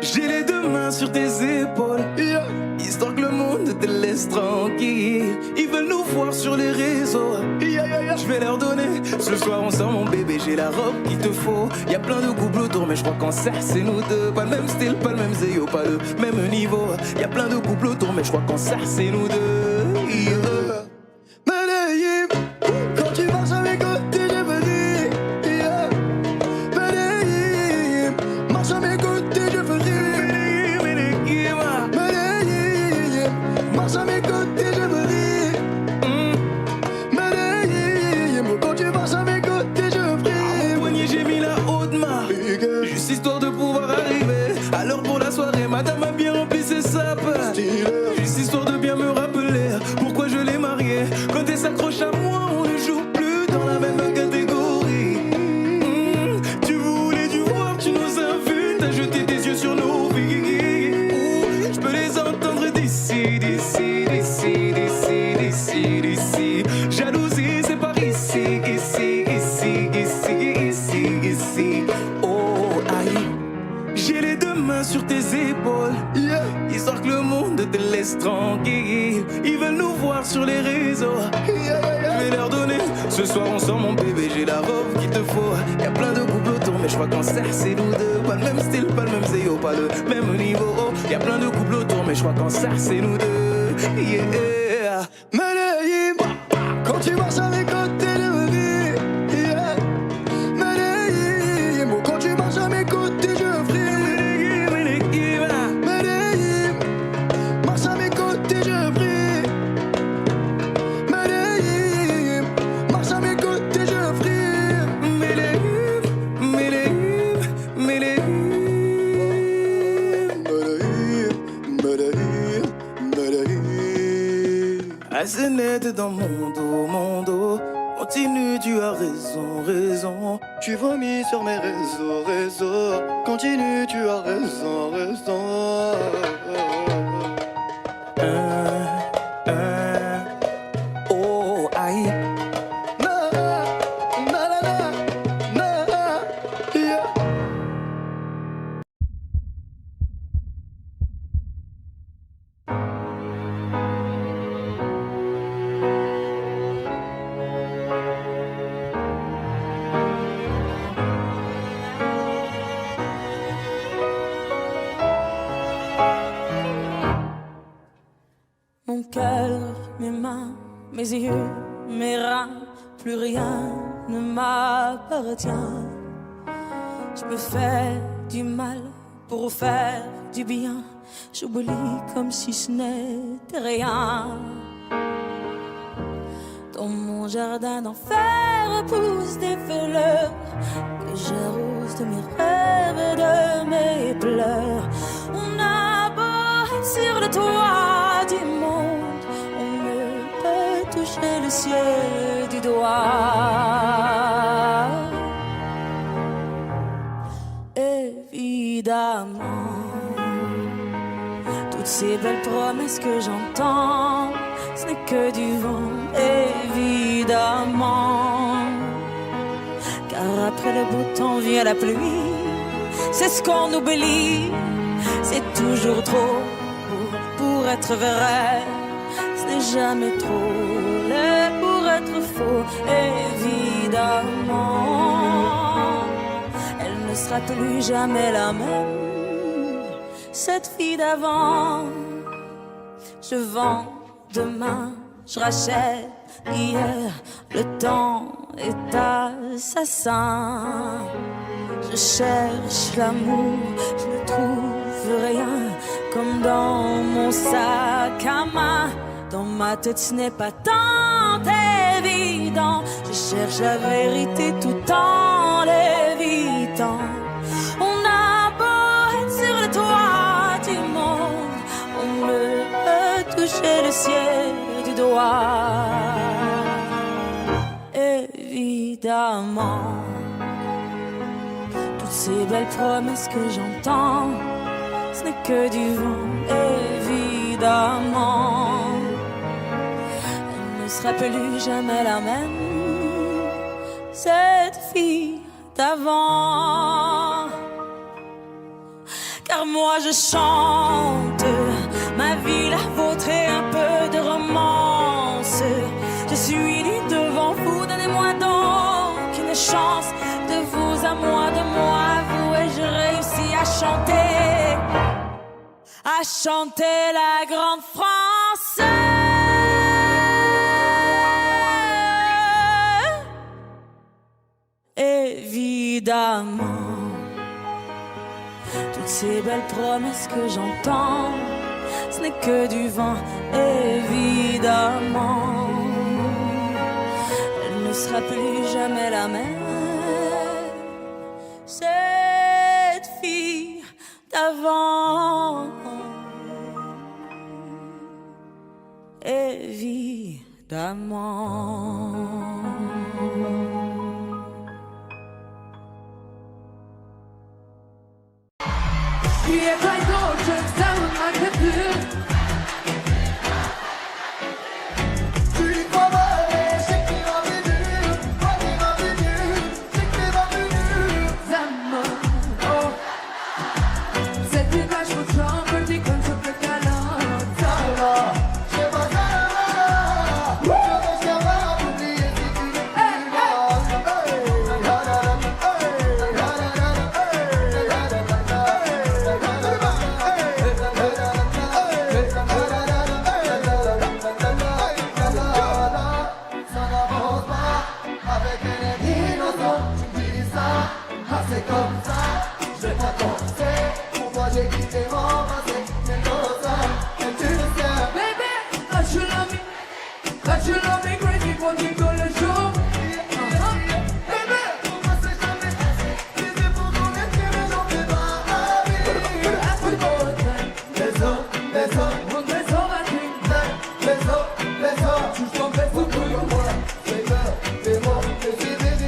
J'ai les deux mains sur tes épaules, yeah. Histoire que le monde te laisse tranquille. Ils veulent nous voir sur les réseaux, yeah, yeah, yeah. Je vais leur donner. Ce soir on sort mon bébé, j'ai la robe qu'il te faut. Y'a plein de couples autour mais je crois qu'en serre c'est nous deux. Pas le même style, pas le même zéyo, pas le même niveau. Y'a plein de couples autour mais je crois qu'en serre c'est nous deux, yeah. Medellín, quand tu marches à mes côtés je me ris, yeah. Medellín, marche à mes côtés je me ris. Medellín, marche à mes côtés je me ris. Medellín, quand tu marches à mes côtés je me ris. Au poignet j'ai mis la haute main, juste histoire de pouvoir arriver. Alors pour la soirée madame a bien rempli ses sapes. Juste histoire de bien me rappeler pourquoi je l'ai mariée. Quand elle s'accroche à moi on ne joue plus dans la même catégorie. Tu voulais du voir, tu nous as vus, t'as jeté tes yeux sur nos vies. Je peux les entendre d'ici, d'ici, d'ici, d'ici, d'ici, d'ici. Jalousie c'est par ici, ici, ici, ici, ici, ici. Oh aïe. J'ai les deux mains sur tes épaules, yeah. Histoire que le monde te laisse tranquille. Ils veulent nous voir sur les réseaux, yeah, yeah, yeah. Je vais leur donner. Ce soir on sort mon bébé, j'ai la robe qu'il te faut. Y'a plein de couples autour mais je crois qu'en serre c'est nous deux. Pas le même style, pas le même zéyo, pas le même niveau. Y'a plein de couples autour mais je crois qu'en serre c'est nous deux, yeah. Medellín, quand tu marches à mes côtés je me ris, yeah. Medellín, quand tu marches à mes côtés je fris. Medellín, marche à mes côtés je fris. Medellín, marche à mes côtés je fris. Medellín, Medellín, Medellín. Medellín, Medellín. Assez net dans mon dos, continue tu as raison. Tu vomis sur mes réseaux. Continue, tu as raison. Oh, aïe. Yeah. Mon cœur, mes mains, mes yeux, mes reins, plus rien ne m'appartient. Je me fais du mal pour faire du bien. J'oublie comme si ce n'était rien. Dans mon jardin d'enfer poussent des fleurs que j'arrose de mes rêves et de mes pleurs. On a beau être sur le toit du monde, on ne peut toucher le ciel du doigt. Évidemment, toutes ces belles promesses que j'entends, ce n'est que du vent, évidemment. Car après le beau temps vient la pluie, c'est ce qu'on oublie. C'est toujours trop beau pour être vrai, ce n'est jamais trop laid pour être faux, évidemment. Elle ne sera plus jamais la même, cette fille d'avant. Je vends demain, je rachète hier, le temps est assassin. Je cherche l'amour, je ne trouve rien, comme dans mon sac à main. Dans ma tête ce n'est pas tant évident, je cherche la vérité tout en l'évitant. On a beau être sur le toit du monde, on ne peut toucher le ciel du doigt. Évidemment, toutes ces belles promesses que j'entends, ce n'est que du vent, évidemment. Elle ne sera plus jamais la même, cette fille d'avant. Car moi je chante ma vie, la vôtre et un peu de romance. Je suis nue devant vous, donnez-moi donc une chance. De vous à moi, de moi à vous, et je réussis à chanter la grande France. Évidemment, toutes ces belles promesses que j'entends, ce n'est que du vent, évidemment. Elle ne sera plus jamais la même, cette fille d'avant. Évidemment. Niye kaybolacaksam hakikaten? Tu y crois pas, je sais que tu vas venir. Toi qui vas venir, je sais que tu vas venir. Zaman, oh. Cette image me tremble, dit comme je peux câlin. Ça va, je sais pas ça va. Je vais savoir oublier si tu n'es plus là. Ça n'avance pas avec un être innocent. Tu me dis ça, ah c'est comme ça. Je vais pas penser pourquoi j'ai quitté mon passé. C'est comme ça, et tu le sais. Baby, that you love me crazy for me go le show. Bébé, pour moi c'est jamais assez. Bébé, pour ton esprit, mais j'en fais pas envie. Les autres, Tu t'en fais foutre pour moi. j'ai peur, des mots, des idées.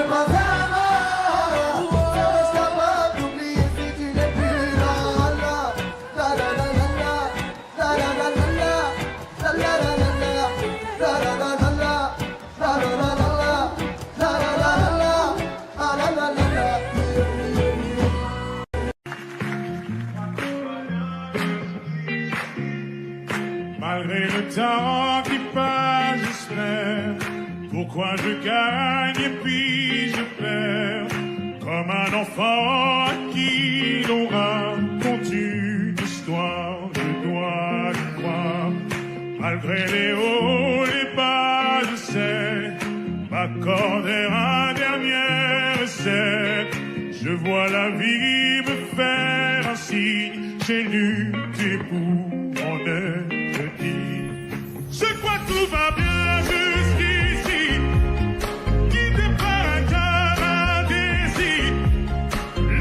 pas vraiment. Serais-je capable d'oublier si tu n'es plus là? La la la la la, la la la la la, la la la la la, la la la la la, la la la la la, la la la la la, la la la la la. Malgré le temps qui passe, j'espère. Pourquoi je gagne et puis je perds? Comme un enfant à qui l'on raconte une histoire, je dois y croire. Malgré les hauts, les bas, je sais m'accorder un dernier essai. Je vois la vie me faire un signe, j'ai lutté pour en être dit. Je crois que tout va bien jusqu'ici, guidé par un cœur indécis.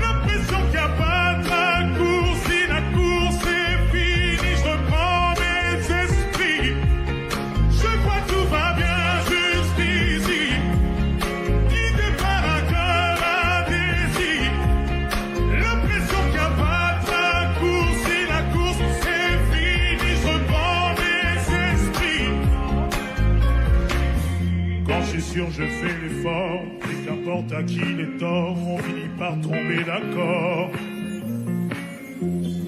L'impression qu'il n'y a pas de raccourci, la course est finie, je reprends mes esprits. Je crois que tout va bien jusqu'ici, guidé par un cœur indécis. L'impression qu'il n'y a pas de raccourci, la course est finie, je reprends mes esprits. Quand je suis sûr, je fais l'effort, et qu'importe à qui les torts, on finit par tomber d'accord.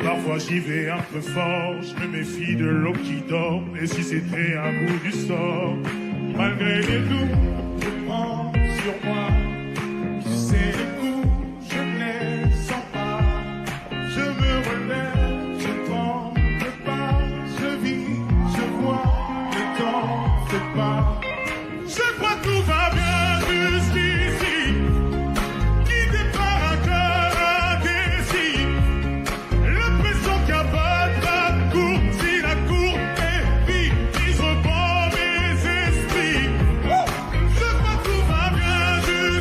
Parfois j'y vais un peu fort, je me méfie de l'eau qui dort, et si c'était un bout du sort, malgré les doutes, je prends sur moi. Tu sais, les coups, je ne les sens pas. Je me relève, je tremble pas, je vis, je vois, le temps fait pas. Je crois que tout va bien jusqu'ici, guidé par un cœur indécis. L'impression qu'il n'y a pas de raccourci, la cour est vide, je reprends mes esprits. Je crois que tout va bien jusqu'ici.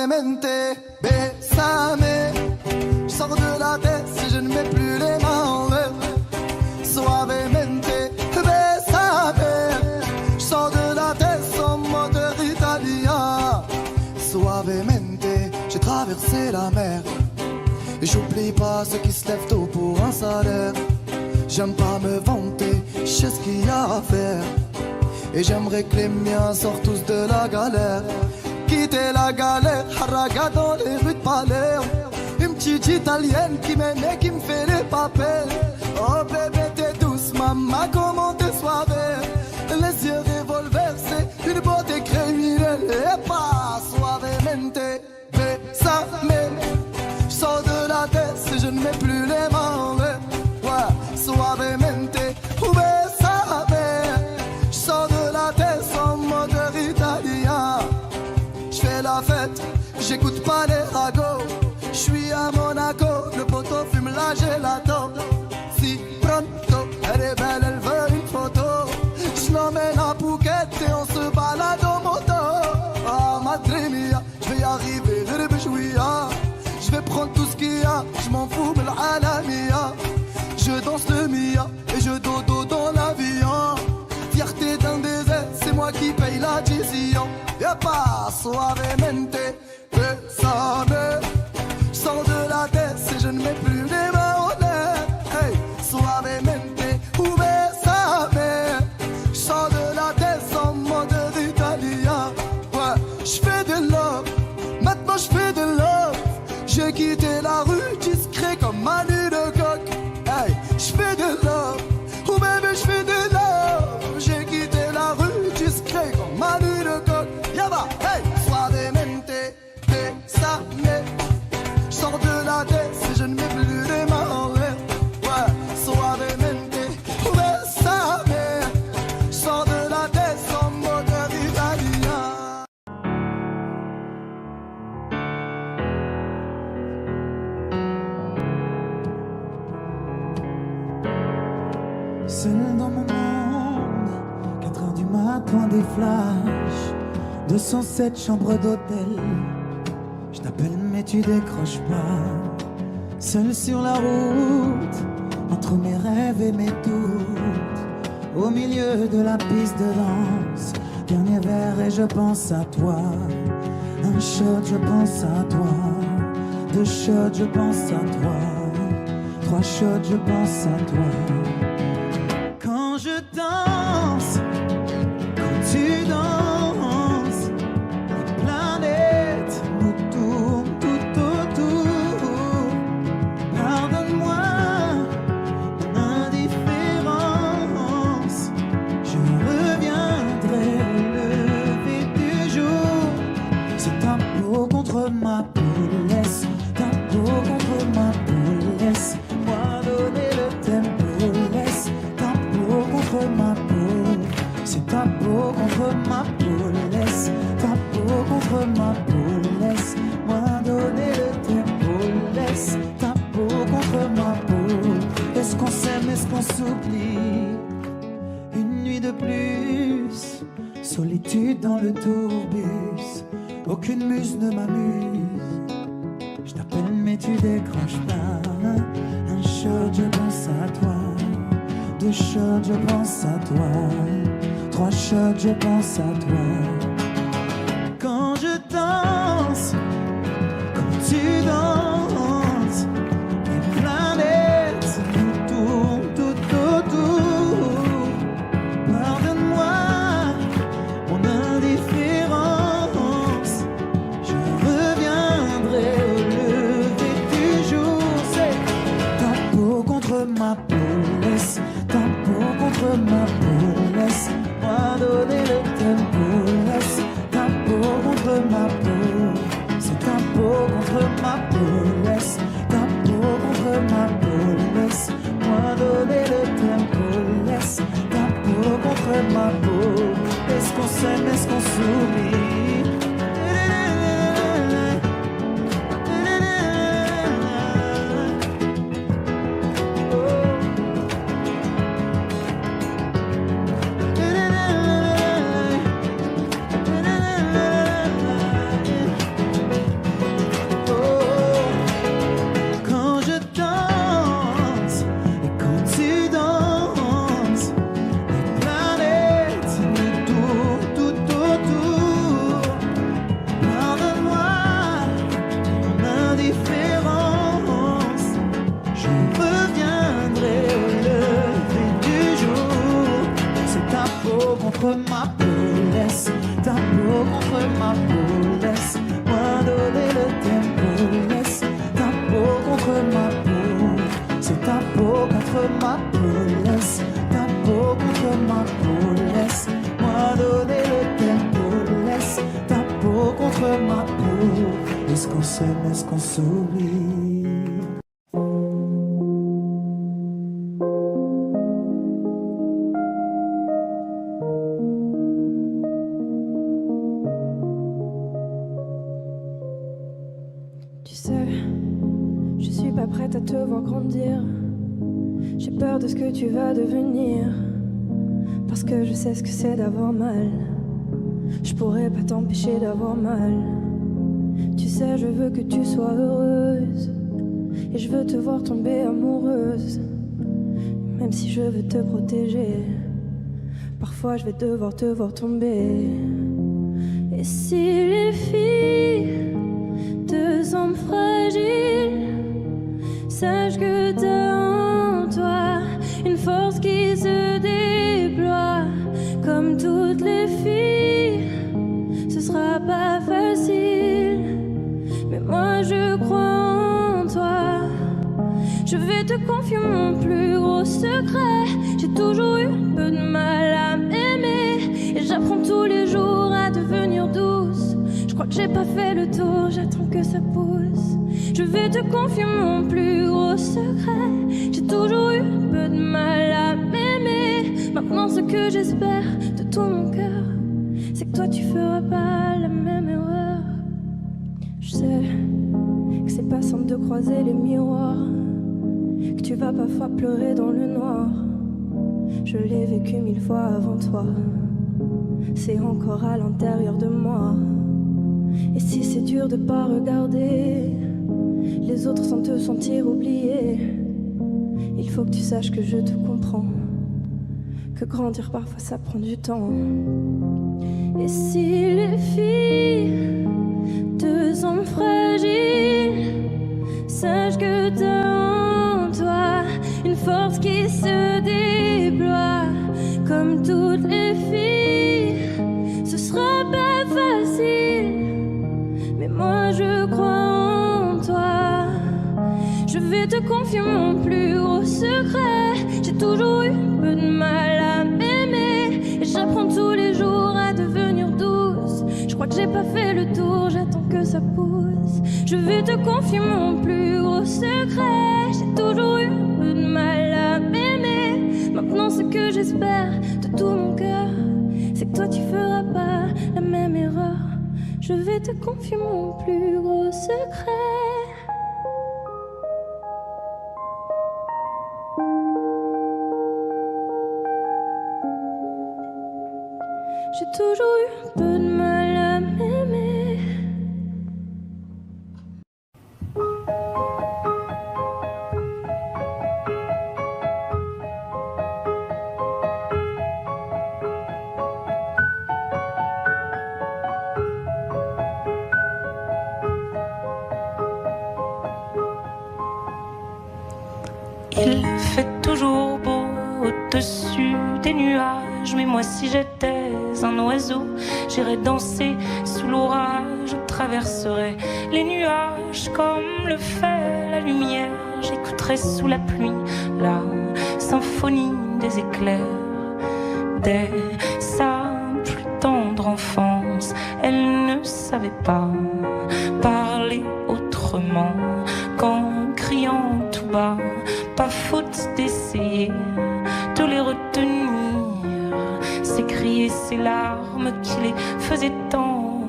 Suavemente, bésame. Je sors de la tête si je ne mets plus les mains en l'air. Suavemente, bésame. Je sors de la tête en moteur italien. Suavemente, j'ai traversé la mer. Et j'oublie pas ceux qui se lèvent tôt pour un salaire. J'aime pas me vanter, je sais ce qu'il y a à faire. Et j'aimerais que les miens sortent tous de la galère. Quitter la galère, haraga dans les rues de Palerme. Une petite italienne qui m'aime et qui me fait les papels. Oh bébé t'es douce, maman comment t'es soirée. Les yeux revolver, c'est une beauté criminelle. Et pas suavemente, bésame. Je sors de la tête si je ne mets plus les mains en l'air. Ouais, suavemente, bésame. Je sors de la tête en moteur italien. J'fais la fête, j'écoute pas les ragots. J'suis à Monaco, le poteau fume la gelato. Si pronto, elle est belle, elle veut une photo. J'l'emmène à Phuket et on se balade en moto. Ah madre mia, j'vais y arriver, j'vais prendre tout ce qu'il y a, j'm'en fous de l'alamia. Je danse le mia et je dodo dans l'avion. Fierté d'un désert, c'est moi qui paye la décision. Y'a pas suavemente, bésame. J'sors de la tête si je ne mets plus les mains en l'air. Hey, suavemente, bésame. J'sors de la tête en mode italien. Ouais, j'fais de love, maintenant j'fais de love. J'ai quitté la rue discret comme Manu de coq. Hey, j'fais de love, oh bébé j'fais de love. J'ai quitté la rue discret comme Manu de coq. Yaba, hey, suavemente, bésame. J'sors de la tête si je ne mets plus les mains en l'air. Ouais, suavemente, bésame. J'sors de la tête en moteur italien. Seul dans mon monde, 4h du matin des flashs, 207 chambres d'hôtel. Je t'appelle mais tu décroches pas. Seul sur la route, entre mes rêves et mes doutes, au milieu de la piste de danse. Dernier verre et je pense à toi. Un shot, je pense à toi. 2 shots, je pense à toi. 3 shots, je pense à toi. Quand je danse, quand tu danses, les planètes nous tournent tout autour. Pardonne-moi mon indifférence, je reviendrai au lever du jour. C'est ta peau contre ma peau, laisse ta peau contre ma peau, laisse-moi donner le tempo, laisse ta peau contre ma peau. C'est ta peau contre ma peau, laisse ta peau contre ma peau, laisse-moi donner le tempo, laisse ta peau contre ma peau. Est-ce qu'on s'aime, est-ce qu'on s'oublie? Une nuit de plus, solitude dans le tourbus, aucune muse ne m'amuse. Je t'appelle mais tu décroches pas. Un shot, je pense à toi. 2 shots, je pense à toi. 3 shots, je pense à toi. Quand je danse, quand tu danses, les planètes nous tournent tout autour. Pardonne-moi mon indifférence, je reviendrai au lever du jour. C'est ta peau contre ma peau, laisse ta peau contre ma peau, laisse-moi donner le tempo, laisse ta peau contre ma peau. C'est ta peau contre ma peau, laisse ta peau contre ma peau, laisse-moi donner le tempo, laisse ta peau contre ma peau. Est-ce qu'on s'aime, est-ce qu'on s'oublie? ma peau, laisse ta peau contre ma peau, laisse-moi donner le tempo, laisse ta peau contre ma peau, c'est ta peau contre ma peau, laisse ta peau contre ma peau, laisse-moi donner le tempo, laisse ta peau contre ma peau, est-ce qu'on s'aime, est-ce qu'on s'oublie? Tu sais, je suis pas prête à te voir grandir. J'ai peur de ce que tu vas devenir, parce que je sais ce que c'est d'avoir mal. Je pourrais pas t'empêcher d'avoir mal. Tu sais, je veux que tu sois heureuse, et je veux te voir tomber amoureuse. Même si je veux te protéger, parfois je vais devoir te voir tomber. Et si les filles te semblent fragiles, sache que t'as en toi une force qui se déploie. Comme toutes les filles, ce sera pas facile, mais moi je crois en toi. Je vais te confier mon plus gros secret. J'ai toujours eu un peu de mal à m'aimer, et j'apprends tous les jours à devenir douce. Je crois que j'ai pas fait le tour, j'attends que ça pousse. Je vais te confier mon plus gros secret. J'ai toujours eu un peu de mal à m'aimer. Maintenant ce que j'espère de tout mon cœur, c'est que toi tu feras pas la même erreur. Je sais que c'est pas simple de croiser les miroirs, que tu vas parfois pleurer dans le noir. Je l'ai vécu 1000 fois avant toi, c'est encore à l'intérieur de moi. Et si c'est dur de pas regarder les autres sans te sentir oublié, il faut que tu saches que je te comprends, que grandir parfois ça prend du temps. Et si les filles te semblent fragiles, sache que t'as en toi une force qui se déploie. Comme toutes les filles, ce sera pas facile, mais moi je crois en toi. Je vais te confier mon plus gros secret. J'ai toujours eu un peu de mal à m'aimer, et j'apprends tous les jours à devenir douce. Je crois que j'ai pas fait le tour, j'attends que ça pousse. Je vais te confier mon plus gros secret. J'ai toujours eu un peu de mal à m'aimer. Maintenant ce que j'espère de tout mon cœur, c'est que toi tu feras pas la même erreur. Je vais te confier mon plus gros secret. J'ai toujours eu un peu de mal à m'aimer. Il fait toujours beau au-dessus des nuages, mais moi si j'étais un oiseau, j'irais danser sous l'orage, je traverserais les nuages comme le fait la lumière, j'écouterais sous la pluie la symphonie des éclairs. Dès sa plus tendre enfance, elle ne savait pas parler autrement qu'en criant tout bas. Pas faute d'essayer de les retenir, s'écrier ces larmes qui les faisaient tant.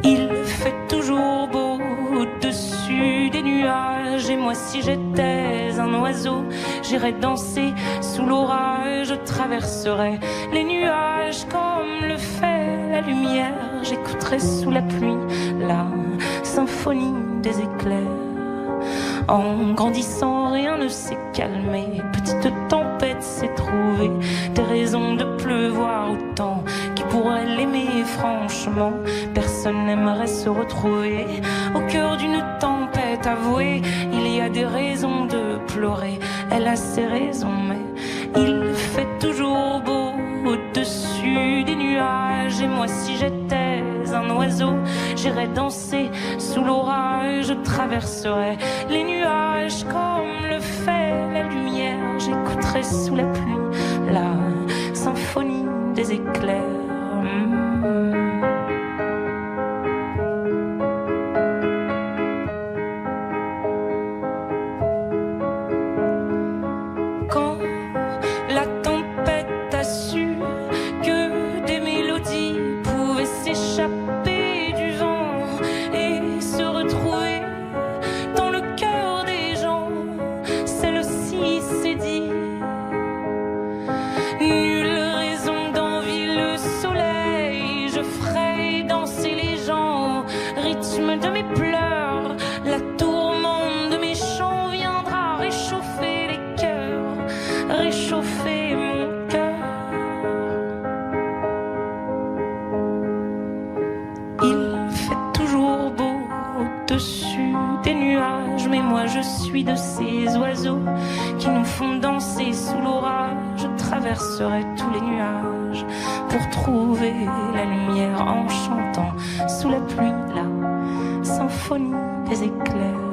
Il fait toujours beau au-dessus des nuages, et moi si j'étais un oiseau, j'irais danser sous l'orage, je traverserais les nuages comme le fait la lumière, j'écouterais sous la pluie la symphonie des éclairs. En grandissant, rien ne s'est calmé. Petite tempête s'est trouvée, des raisons de pleuvoir autant. Qui pourrait l'aimer franchement? Personne n'aimerait se retrouver au cœur d'une tempête. Avouée, il y a des raisons de pleurer. Elle a ses raisons, mais Il fait toujours beau au-dessus des nuages. Et moi si j'étais un oiseau, j'irais danser sous l'orage. Je traverserais les nuages comme le fait la lumière. J'écouterais sous la pluie la symphonie des éclairs. Quand la tempête a su que des mélodies pouvaient s'échapper du vent et se retrouver dans le cœur des gens, celle-ci s'est dit: nulle raison d'envier le soleil, je ferai danser les gens au rythme de mes pleurs. La tourmente de mes chants viendra réchauffer les cœurs, réchauffer mon cœur. Il fait toujours beau au-dessus des nuages, mais moi je suis de ces oiseaux qui nous font danser sous l'orage. Je traverserai tous les nuages pour trouver la lumière en chantant sous la pluie la symphonie des éclairs.